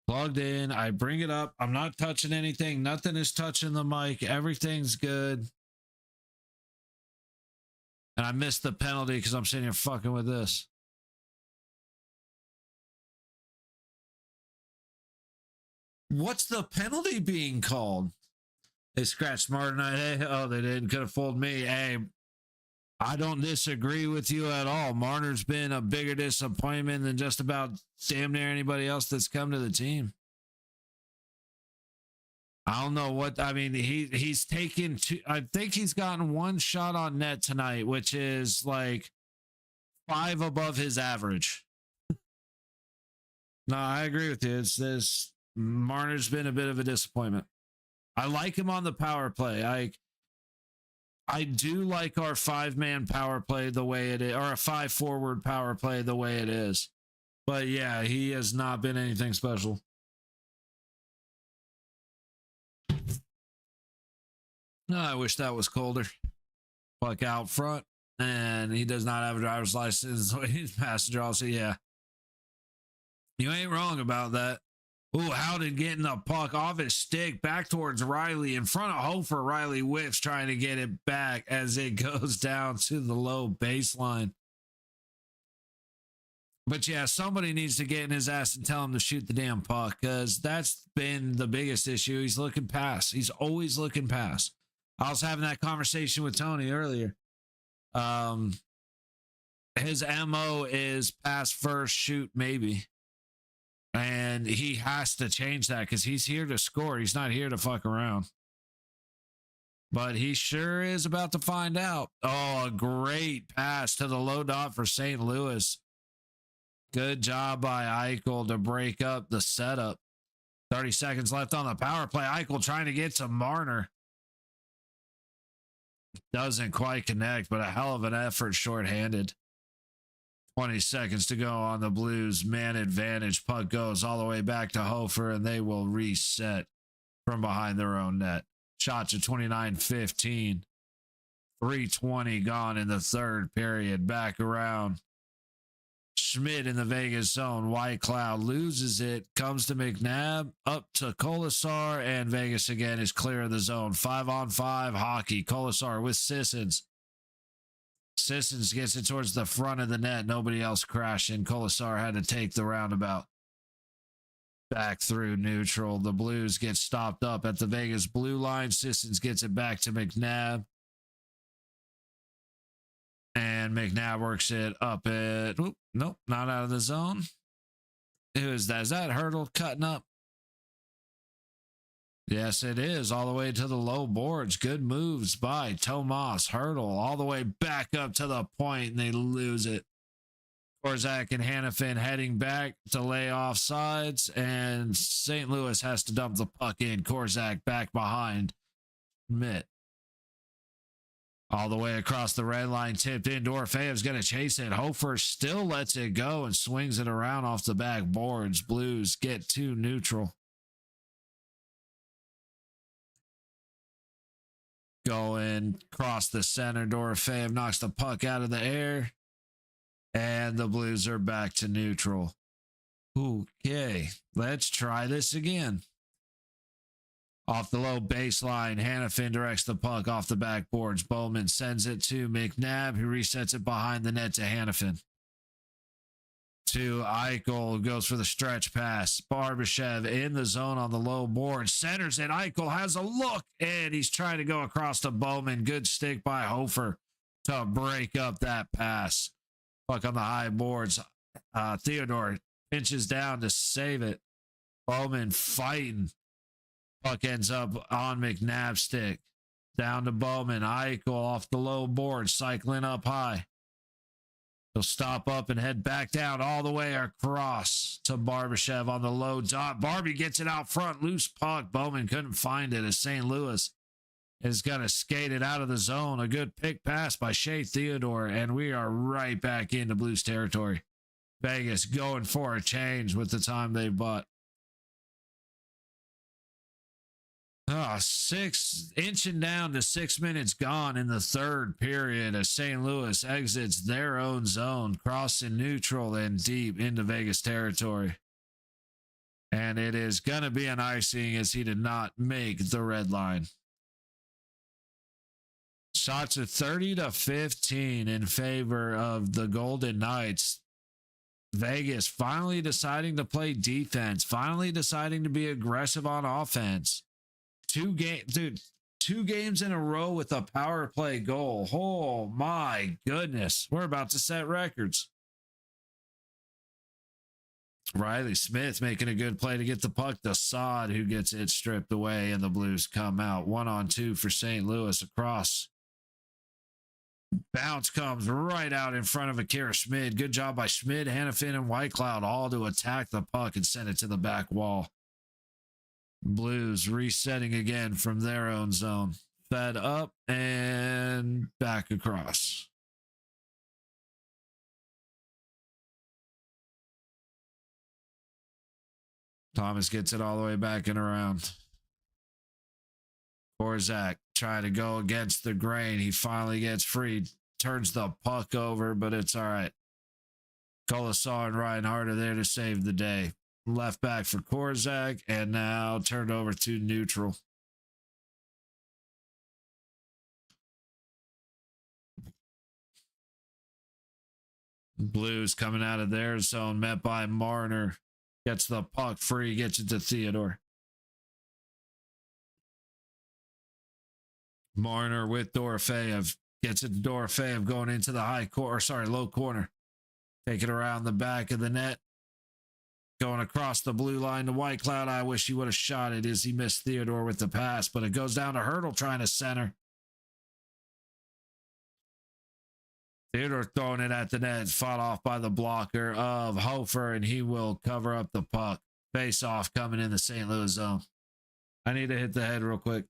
Speaker 1: Plugged in. I bring it up. I'm not touching anything. Nothing is touching the mic. Everything's good. And I missed the penalty because I'm sitting here fucking with this. What's the penalty being called? They scratched Martin. Hey, oh, they didn't. Could have fooled me. Hey, I don't disagree with you at all. Marner's been a bigger disappointment than just about damn near anybody else that's come to the team. I don't know what, I mean, he's taken two, I think he's gotten one shot on net tonight, which is like 5 above his average. No, I agree with you. It's this Marner's been a bit of a disappointment. I like him on the power play. I do like our 5-man power play the way it is, or a 5-forward power play the way it is. But yeah, he has not been anything special. No, I wish that was colder. Like out front, and he does not have a driver's license. He's passenger also. Yeah, you ain't wrong about that. Ooh, Howden getting the puck off his stick back towards Riley in front of Hofer. Riley whips trying to get it back as it goes down to the low baseline. But yeah, somebody needs to get in his ass and tell him to shoot the damn puck because that's been the biggest issue. He's looking past. He's always looking past. I was having that conversation with Tony earlier. His MO is pass first, shoot maybe. And he has to change that because he's here to score. He's not here to fuck around. But he sure is about to find out. Oh, a great pass to the low dot for St. Louis. Good job by Eichel to break up the setup. 30 seconds left on the power play. Eichel trying to get to Marner. Doesn't quite connect, but a hell of an effort shorthanded. 20 seconds to go on the Blues. Man advantage. Puck goes all the way back to Hofer, and they will reset from behind their own net. Shot to 29-15. 3:20 gone in the third period. Back around. Schmidt in the Vegas zone. White Cloud loses it. Comes to McNabb. Up to Kolasar. And Vegas again is clear of the zone. 5-on-5 hockey. Kolasar with Sissons. Sissons gets it towards the front of the net. Nobody else crashing. Kolasar had to take the roundabout. Back through neutral. The Blues get stopped up at the Vegas blue line. Sissons gets it back to McNabb. And McNabb works it up at... Nope, not out of the zone. Who is that? Is that Hurdle cutting up? Yes, it is. All the way to the low boards. Good moves by Tomas. Hurdle all the way back up to the point, and they lose it. Korczak and Hanifin heading back to lay off sides, and St. Louis has to dump the puck in. Korczak back behind Schmidt. All the way across the red line, tipped in. Dorofeev's going to chase it. Hofer still lets it go and swings it around off the back boards. Blues get to neutral. Going across the center. Dorofeev knocks the puck out of the air. And the Blues are back to neutral. Okay, let's try this again. Off the low baseline, Hanifin directs the puck off the backboards. Bowman sends it to McNabb, who resets it behind the net to Hanifin. To Eichel, goes for the stretch pass. Barbashev in the zone on the low board. Centers it. Eichel has a look, and he's trying to go across to Bowman. Good stick by Hofer to break up that pass. Puck on the high boards. Theodore pinches down to save it. Bowman fighting. Puck ends up on McNabb's stick. Down to Bowman. Eichel off the low board, cycling up high. He'll stop up and head back down all the way across to Barbashev on the low dot. Barbie gets it out front. Loose puck. Bowman couldn't find it as St. Louis is going to skate it out of the zone. A good pick pass by Shea Theodore, and we are right back into Blues territory. Vegas going for a change with the time they bought. 6 inching down to 6 minutes gone in the third period as St. Louis exits their own zone, crossing neutral and deep into Vegas territory. And it is going to be an icing as he did not make the red line. Shots are 30-15 in favor of the Golden Knights. Vegas finally deciding to play defense, finally deciding to be aggressive on offense. Two games in a row with a power play goal. Oh my goodness. We're about to set records. Riley Smith making a good play to get the puck to Saad, who gets it stripped away, and the Blues come out 1-on-2 for St. Louis across. Bounce comes right out in front of Akira Schmid. Good job by Schmid, Hanifin, and Whitecloud all to attack the puck and send it to the back wall. Blues resetting again from their own zone. Fed up and back across. Thomas gets it all the way back and around. Korczak trying to go against the grain. He finally gets free. Turns the puck over, but it's all right. Kolasar and Reinhardt are there to save the day. Left back for Korczak, and now turned over to neutral. Blues coming out of their zone, met by Marner. Gets the puck free, gets it to Theodore. Marner with Dorofeyev. Gets it to Dorofeyev going into the low corner. Take it around the back of the net. Going across the blue line to Whitecloud. I wish he would have shot it as he missed Theodore with the pass, but it goes down to Hurdle trying to center. Theodore throwing it at the net, fought off by the blocker of Hofer, and he will cover up the puck. Face off coming in the St. Louis zone. I need to hit the head real quick.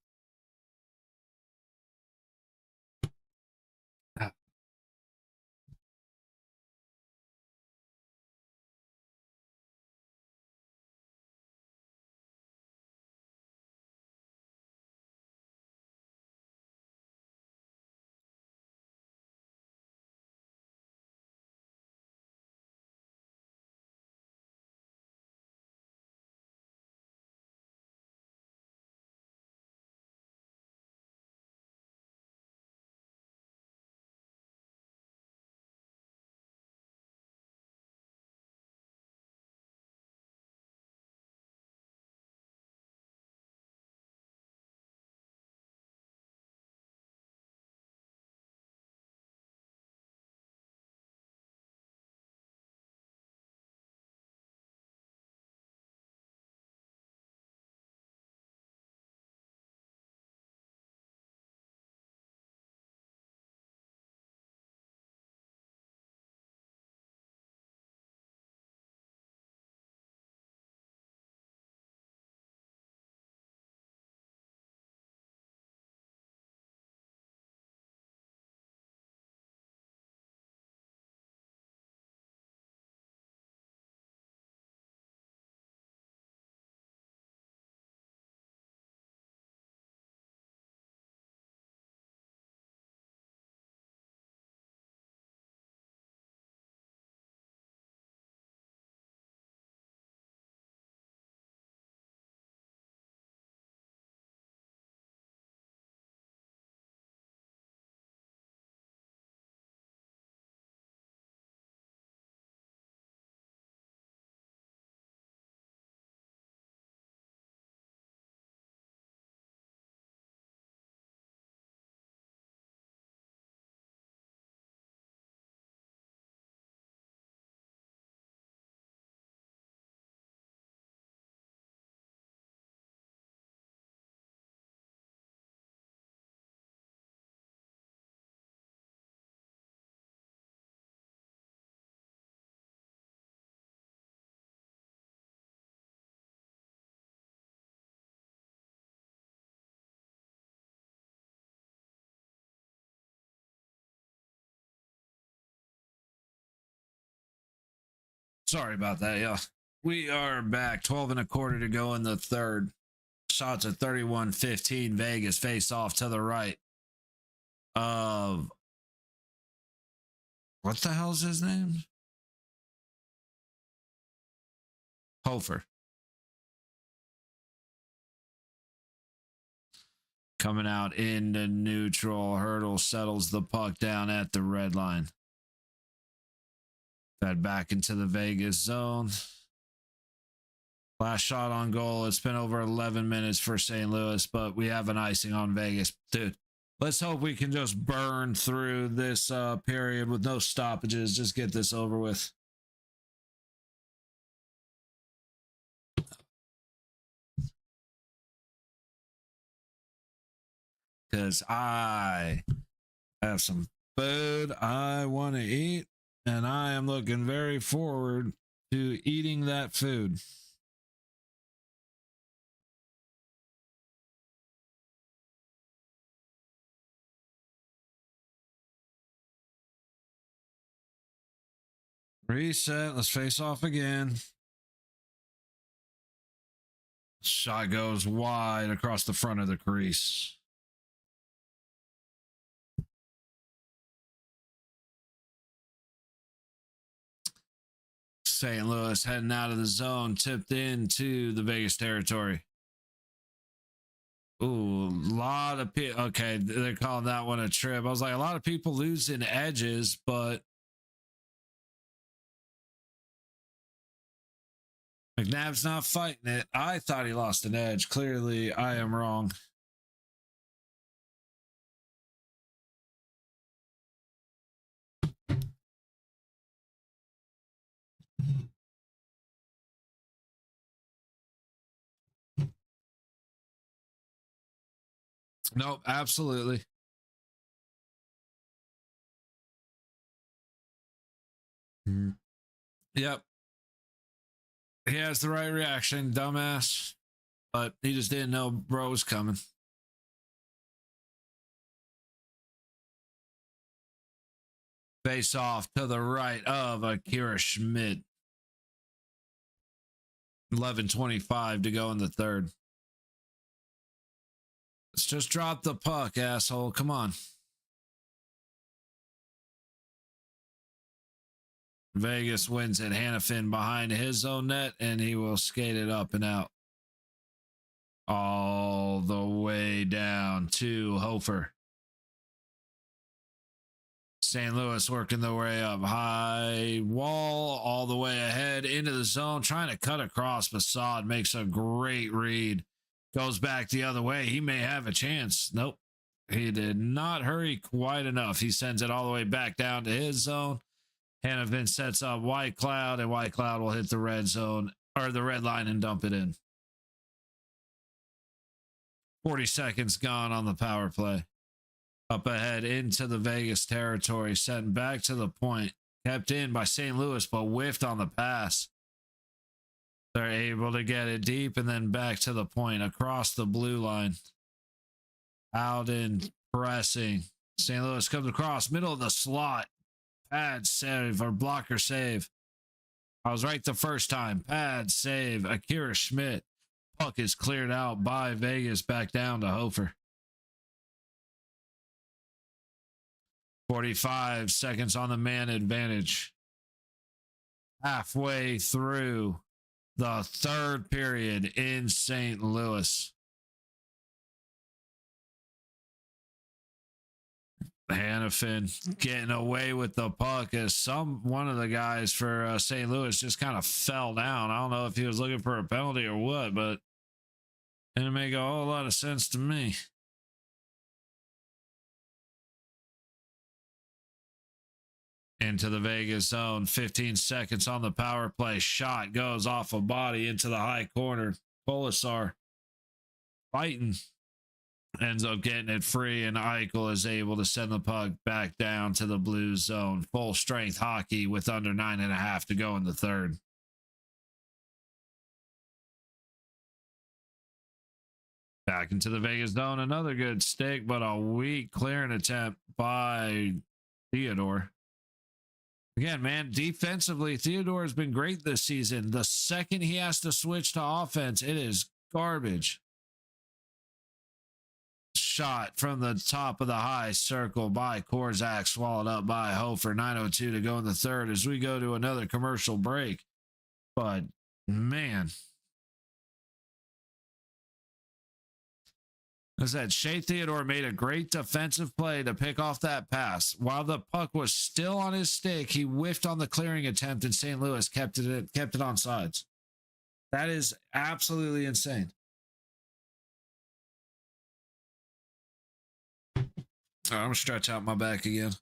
Speaker 1: Sorry about that, yeah. We are back. 12 and a quarter to go in the third. Shots at 31-15. Vegas face off to the right of what the hell's his name? Hofer. Coming out into neutral. Hurdle settles the puck down at the red line. Fed back into the Vegas zone. Last shot on goal. It's been over 11 minutes for St. Louis, but we have an icing on Vegas. Dude, let's hope we can just burn through this period with no stoppages. Just get this over with. Because I have some food I want to eat, and I am looking very forward to eating that food. Reset. Let's face off again. Shot goes wide across the front of the crease. St. Louis heading out of the zone, tipped into the Vegas territory. Ooh, a lot of people. Okay, they're calling that one a trip. I was like, a lot of people losing edges, but McNabb's not fighting it. I thought he lost an edge. Clearly, I am wrong. Nope, absolutely. Yep. He has the right reaction, dumbass. But he just didn't know bro was coming. Face off to the right of Akira Schmidt. 11:25 to go in the third. Let's just drop the puck, asshole. Come on. Vegas wins it. Hannafin behind his own net, and he will skate it up and out. All the way down to Hofer. St. Louis working their way up. High wall all the way ahead into the zone, trying to cut across. Basad makes a great read. Goes back the other way. He may have a chance. Nope. He did not hurry quite enough. He sends it all the way back down to his zone. Hannafin sets up White Cloud, and White Cloud will hit the red zone or the red line and dump it in. 40 seconds gone on the power play. Up ahead into the Vegas territory, sent back to the point. Kept in by St. Louis, but whiffed on the pass. They're able to get it deep and then back to the point across the blue line. Howden pressing. St. Louis comes across, middle of the slot. Pad save or blocker save. I was right the first time. Pad save. Akira Schmidt. Puck is cleared out by Vegas back down to Hofer. 45 seconds on the man advantage. Halfway through the third period in St. Louis. Hannafin getting away with the puck as one of the guys for St. Louis just kind of fell down. I don't know if he was looking for a penalty or what, but it didn't make a whole lot of sense to me. Into the Vegas zone, 15 seconds on the power play. Shot goes off a body into the high corner. Polisar fighting. Ends up getting it free, and Eichel is able to send the puck back down to the blue zone. Full strength hockey with under 9.5 to go in the third. Back into the Vegas zone. Another good stick, but a weak clearing attempt by Theodore. Again, man, defensively, Theodore has been great this season. The second he has to switch to offense, it is garbage. Shot from the top of the high circle by Korzak, swallowed up by Hofer. 9:02 to go in the third as we go to another commercial break. But, man. As I said, Shea Theodore made a great defensive play to pick off that pass. While the puck was still on his stick, he whiffed on the clearing attempt, and St. Louis kept it on sides. That is absolutely insane. All right, I'm gonna stretch out my back again.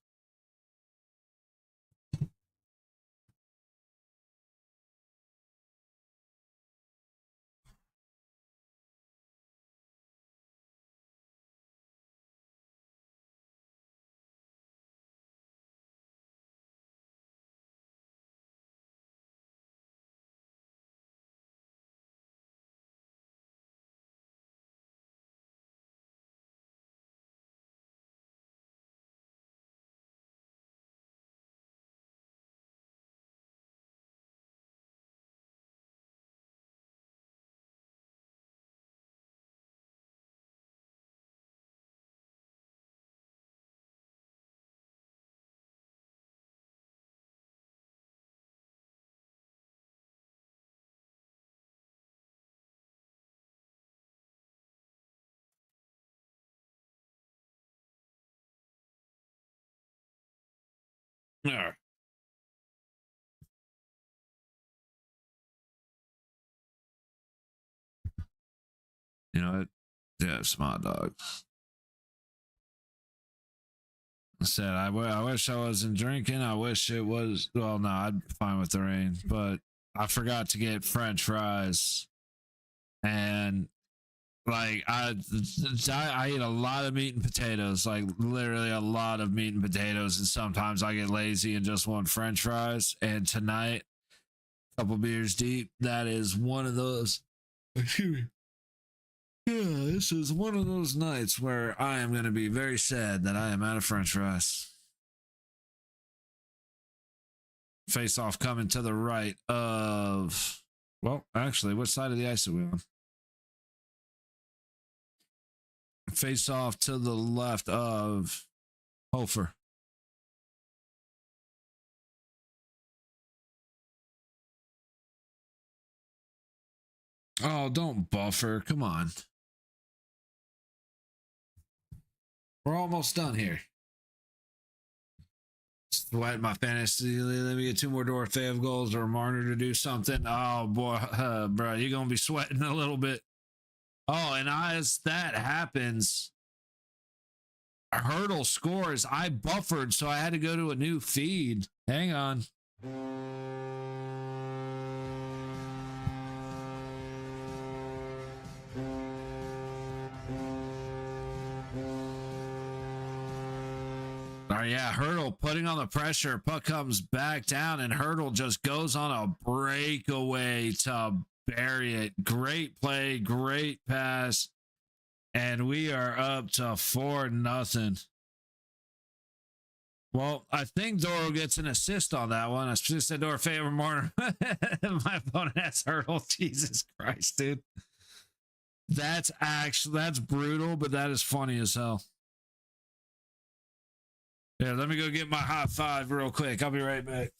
Speaker 1: All right. You know, yeah, some hot dogs. I said, I wish I wasn't drinking. I wish it was, well, no, I'd be fine with the rain, but I forgot to get French fries. And like, I eat a lot of meat and potatoes, like literally a lot of meat and potatoes. And sometimes I get lazy and just want French fries. And tonight, a couple beers deep, that is one of those. Excuse me. Yeah, this is one of those nights where I am going to be very sad that I am out of French fries. Face off coming to the right of, well, actually, what side of the ice are we on? Face off to the left of Hofer. Oh, don't buffer. Come on. We're almost done here. Sweat my fantasy. Let me get 2 more Dorofeyev goals or Marner to do something. Oh, boy. Bro, you're going to be sweating a little bit. Oh, and as that happens, Hurdle scores. I buffered, so I had to go to a new feed. Hang on. Oh, yeah, Hurdle putting on the pressure. Puck comes back down, and Hurdle just goes on a breakaway to bury it. Great play, great pass, and we are up to 4-0. Well, I think Doro gets an assist on that one. I just said Doro favor Marner. My opponent has Hurdle. Jesus Christ, dude. That's brutal, but that is funny as hell. Yeah, let me go get my high five real quick. I'll be right back.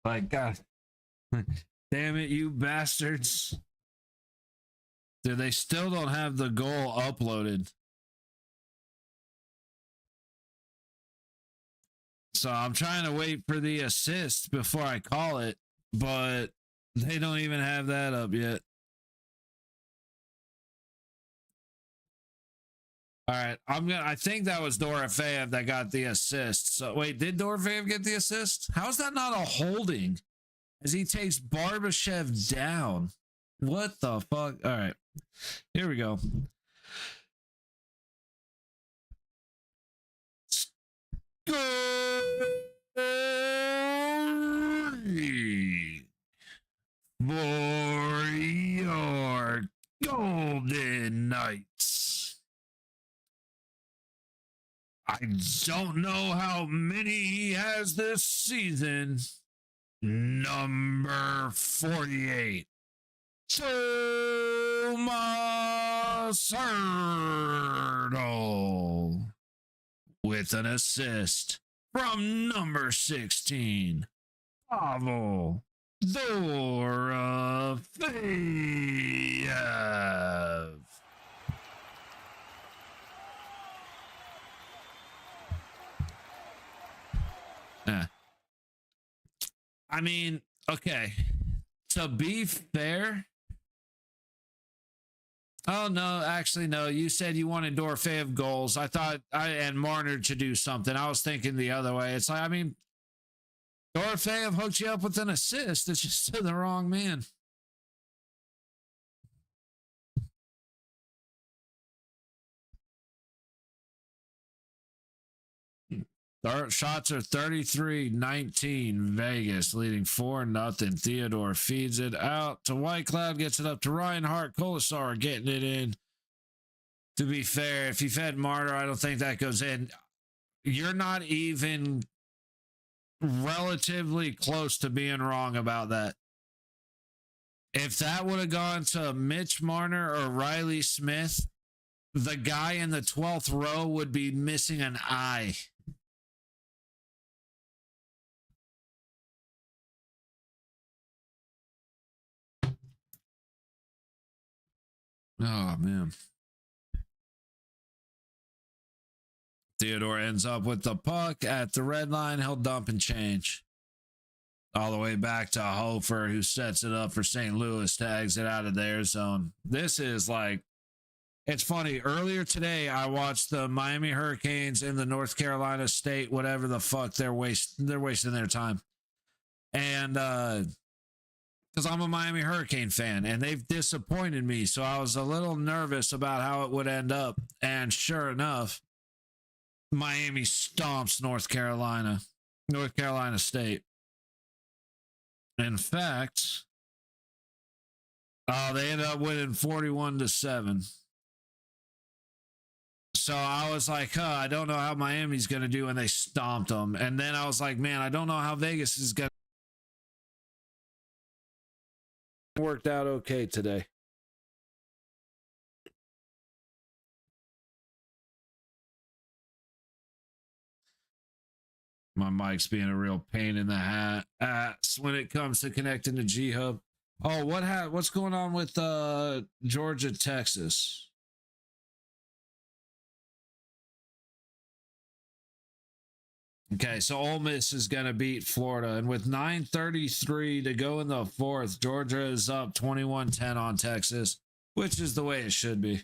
Speaker 1: Like, God. Damn it, you bastards. Dude, they still don't have the goal uploaded. So I'm trying to wait for the assist before I call it, but they don't even have that up yet. All right, I think that was Dorofeyev that got the assist. So wait, did Dorofeyev get the assist? How is that not a holding? As he takes Barbashev down. What the fuck? All right, here we go. For your Golden Knights. I don't know how many he has this season. Number 48. Tomas Hurdle with an assist from number 16, Pavel Dorofeyev. I mean, okay. To be fair, oh no, actually no. You said you wanted Dorofeyev goals. I thought and Marner to do something. I was thinking the other way. It's like, I mean, Dorofeyev hooked you up with an assist. It's just to the wrong man. Shots are 33-19. Vegas leading 4-0. Theodore feeds it out to Whitecloud, gets it up to Reinhart. Colasar getting it in. To be fair, if you fed Martyr, I don't think that goes in. You're not even relatively close to being wrong about that. If that would have gone to Mitch Marner or Riley Smith, the guy in the 12th row would be missing an eye. Oh, man. Theodore ends up with the puck at the red line. He'll dump and change. All the way back to Hofer, who sets it up for St. Louis to exit out of their zone. This is like, it's funny. Earlier today, I watched the Miami Hurricanes in the North Carolina State, whatever the fuck they're wasting their time. And because I'm a Miami Hurricane fan and they've disappointed me. So I was a little nervous about how it would end up. And sure enough, Miami stomps North Carolina State. In fact, they ended up winning 41-7. So I was like, I don't know how Miami's going to do, and they stomped them. And then I was like, man, I don't know how Vegas is going to work out okay today. My mic's being a real pain in the ass when it comes to connecting to G Hub. Oh, what's going on with Georgia, Texas? Okay, so Ole Miss is going to beat Florida, and with 9:33 to go in the fourth, Georgia is up 21-10 on Texas, which is the way it should be.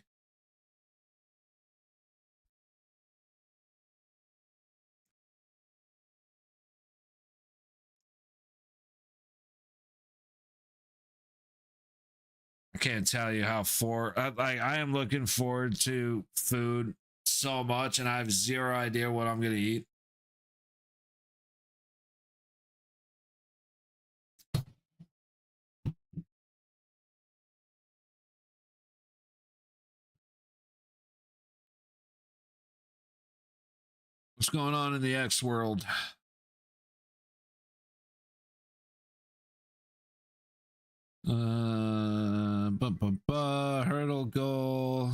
Speaker 1: I can't tell you how I am looking forward to food so much, and I have zero idea what I'm going to eat. What's going on in the X world? Hurdle goal.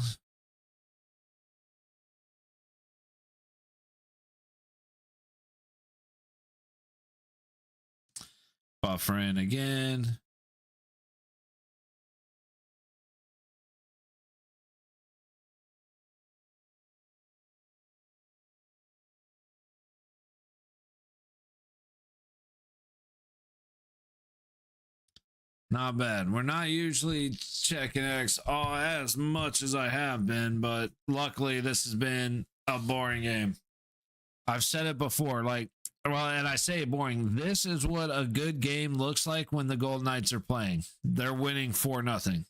Speaker 1: Buffering again. Not bad. We're not usually checking X as much as I have been, but luckily this has been a boring game. I've said it before, and I say boring. This is what a good game looks like when the Golden Knights are playing. They're winning 4-0.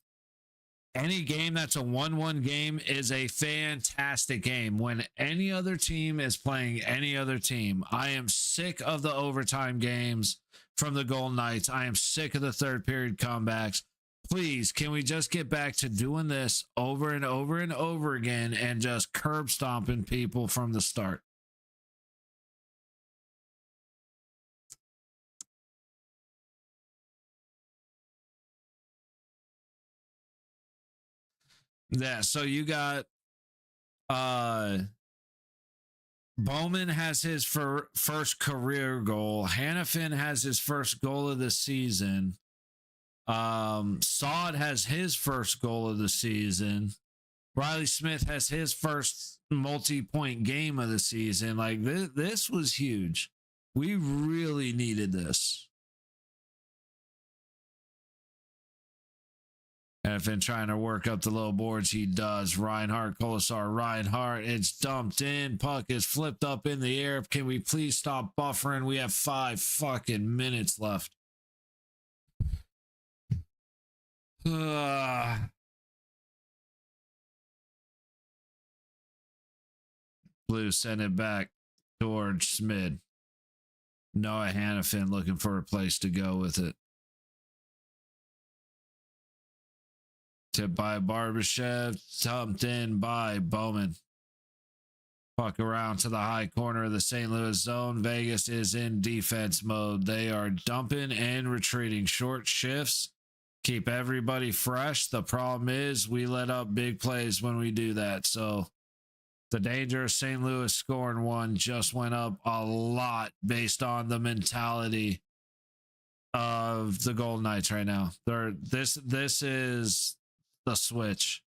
Speaker 1: Any game that's a 1-1 game is a fantastic game. When any other team is playing any other team, I am sick of the overtime games from the Golden Knights. I am sick of the third period comebacks. Please, can we just get back to doing this over and over and over again and just curb stomping people from the start? Yeah, so you got Bowman has his first career goal. Hannafin has his first goal of the season. Saad has his first goal of the season. Riley Smith has his first multi-point game of the season. Like this was huge. We really needed this. Hannafin trying to work up the low boards. He does. Reinhart, Colasar, Reinhart. It's dumped in. Puck is flipped up in the air. Can we please stop buffering? We have 5 fucking minutes left. Blue send it back towards Smith. Noah Hannafin looking for a place to go with it. Tipped by Barbashev, dumped in by Bowman. Puck around to the high corner of the St. Louis zone. Vegas is in defense mode. They are dumping and retreating. Short shifts. Keep everybody fresh. The problem is we let up big plays when we do that. So the danger of St. Louis scoring one just went up a lot based on the mentality of the Golden Knights right now. This is the switch.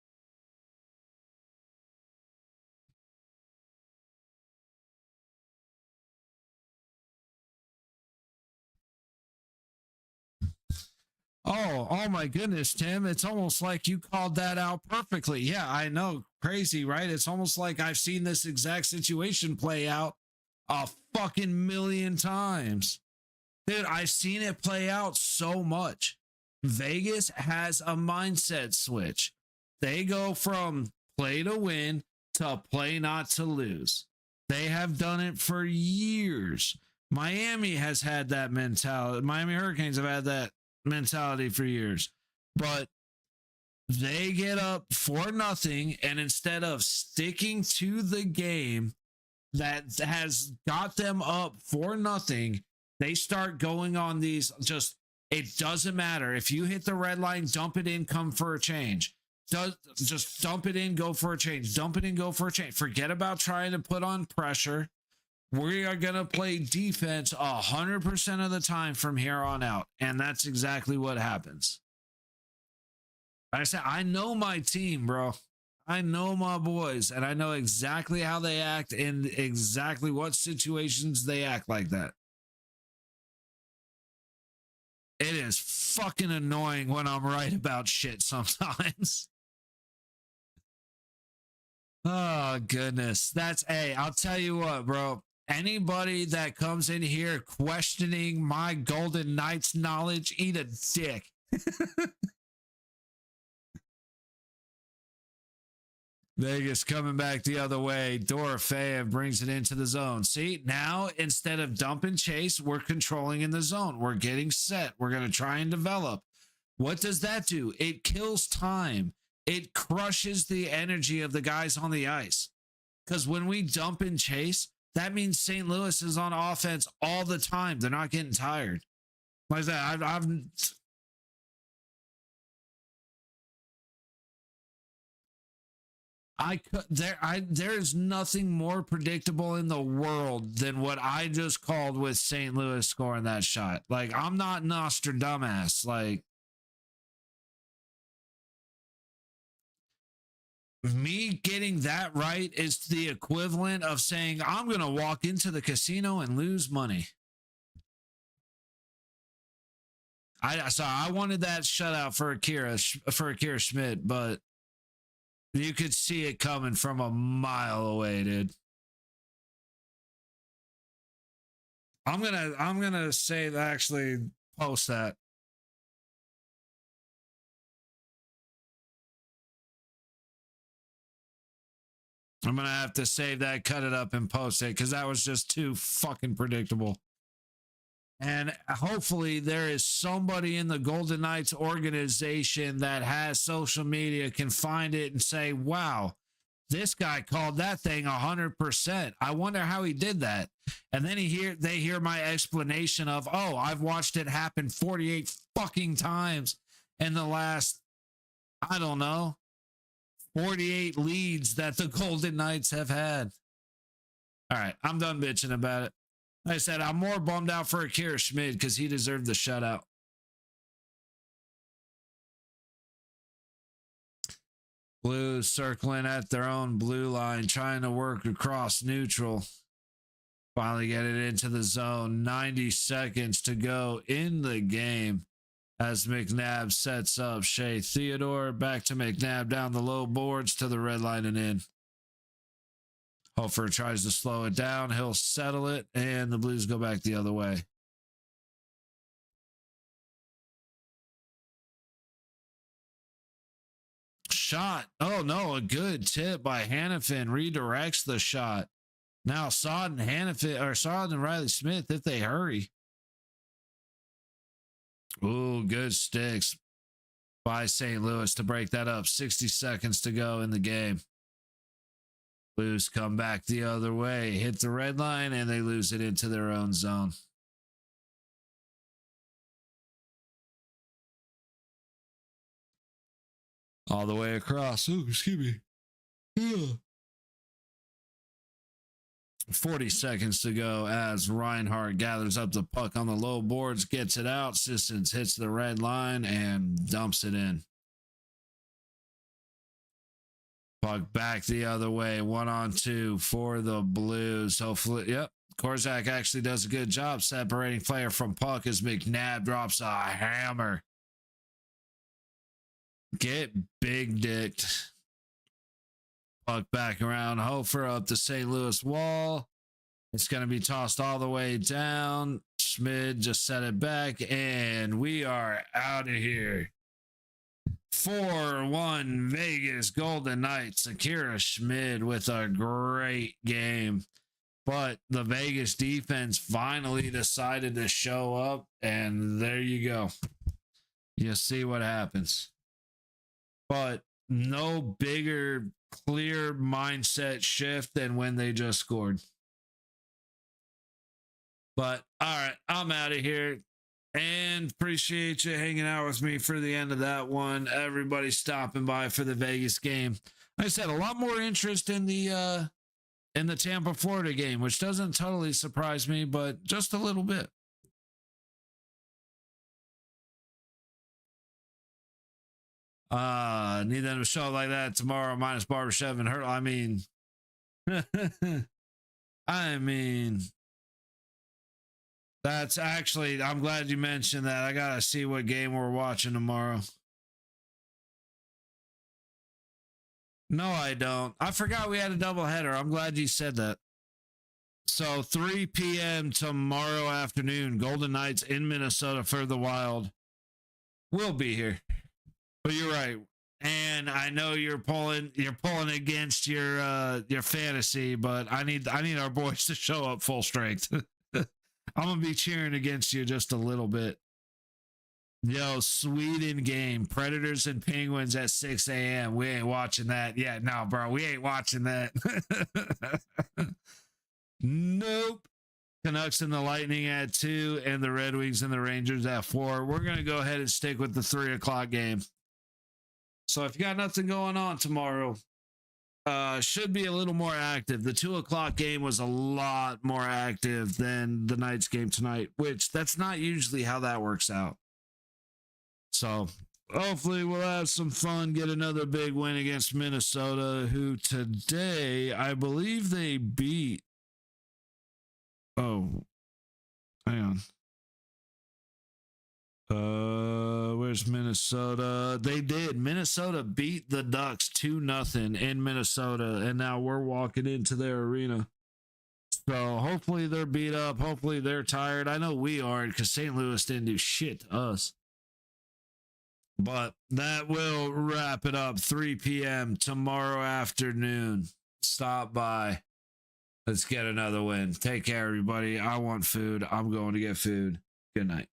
Speaker 1: Oh my goodness, Tim. It's almost like you called that out perfectly. Yeah, I know. Crazy, right? It's almost like I've seen this exact situation play out a fucking million times. Dude, I've seen it play out so much. Vegas has a mindset switch. They go from play to win to play not to lose. They have done it for years. Miami has had that mentality. Miami Hurricanes have had that mentality for years. But they get up for nothing, and instead of sticking to the game that has got them up for nothing, they start going on these just, it doesn't matter. If you hit the red line, dump it in, come for a change. Just dump it in, go for a change. Dump it in, go for a change. Forget about trying to put on pressure. We are going to play defense 100% of the time from here on out. And that's exactly what happens. Like I said, I know my team, bro. I know my boys, and I know exactly how they act and exactly what situations they act like that. It is fucking annoying when I'm right about shit sometimes. Oh, goodness. That's, hey, I'll tell you what, bro. Anybody that comes in here questioning my Golden Knights knowledge, eat a dick. Vegas coming back the other way. Dorofeyev brings it into the zone. See, now instead of dump and chase, we're controlling in the zone. We're getting set. We're going to try and develop. What does that do? It kills time. It crushes the energy of the guys on the ice. Because when we dump and chase, that means St. Louis is on offense all the time. They're not getting tired. Like that, there's nothing more predictable in the world than what I just called with St. Louis scoring that shot. Like, I'm not Nostradamus. Like, me getting that right is the equivalent of saying I'm going to walk into the casino and lose money. I wanted that shutout for Akira Schmidt, but you could see it coming from a mile away, dude. I'm gonna say that, actually post that. I'm gonna have to save that, cut it up, and post it because that was just too fucking predictable. And hopefully there is somebody in the Golden Knights organization that has social media, can find it and say, wow, this guy called that thing 100%. I wonder how he did that. And then they hear my explanation of, oh, I've watched it happen 48 fucking times in the last, I don't know, 48 leads that the Golden Knights have had. All right, I'm done bitching about it. Like I said, I'm more bummed out for Akira Schmid because he deserved the shutout. Blues circling at their own blue line, trying to work across neutral. Finally get it into the zone. 90 seconds to go in the game as McNabb sets up Shea Theodore. Back to McNabb down the low boards to the red line and in. Hofer tries to slow it down. He'll settle it, and the Blues go back the other way. Shot. Oh, no, a good tip by Hannafin redirects the shot. Now Saad and Riley Smith, if they hurry. Ooh, good sticks by St. Louis to break that up. 60 seconds to go in the game. Blues come back the other way, hit the red line, and they lose it into their own zone. All the way across. Ooh, excuse me. Yeah. 40 seconds to go as Reinhardt gathers up the puck on the low boards, gets it out. Sissons hits the red line and dumps it in. Puck back the other way, 1-on-2 for the Blues. Hopefully, yep. Korzak actually does a good job separating player from puck as McNabb drops a hammer Get big dicked. Puck back around. Hofer up the St. Louis wall. It's going to be tossed all the way down. Schmid just set it back, and we are out of here. 4-1 Vegas Golden Knights. Akira Schmid with a great game. But the Vegas defense finally decided to show up, and there you go. You see what happens. But no bigger, clear mindset shift than when they just scored. But all right, I'm out of here. And appreciate you hanging out with me for the end of that one. Everybody stopping by for the Vegas game. Like I said, a lot more interest in the Tampa, Florida game, which doesn't totally surprise me, but just a little bit. Need them to show like that tomorrow minus Barbashev and Hurt. I mean, that's actually, I'm glad you mentioned that. I got to see what game we're watching tomorrow. No, I don't. I forgot we had a doubleheader. I'm glad you said that. So 3 p.m. tomorrow afternoon, Golden Knights in Minnesota for the Wild. We'll be here. But you're right. And I know you're pulling against your fantasy, but I need our boys to show up full strength. I'm gonna be cheering against you just a little bit. Yo, Sweden game, Predators and Penguins at 6 a.m. We ain't watching that. Yeah, no, bro, we ain't watching that. Nope. Canucks and the Lightning at 2, and the Red Wings and the Rangers at 4. We're gonna go ahead and stick with the 3 o'clock game. So if you got nothing going on tomorrow, should be a little more active. The 2 o'clock game was a lot more active than the Knights game tonight, which that's not usually how that works out. So hopefully we'll have some fun, get another big win against Minnesota, who today, I believe they beat. Oh, hang on. Where's Minnesota? They did. Minnesota beat the Ducks 2-0 in Minnesota, and now we're walking into their arena. So hopefully they're beat up. Hopefully they're tired. I know we aren't, because St. Louis didn't do shit to us. But that will wrap it up. 3 p.m. tomorrow afternoon. Stop by. Let's get another win. Take care, everybody. I want food. I'm going to get food. Good night.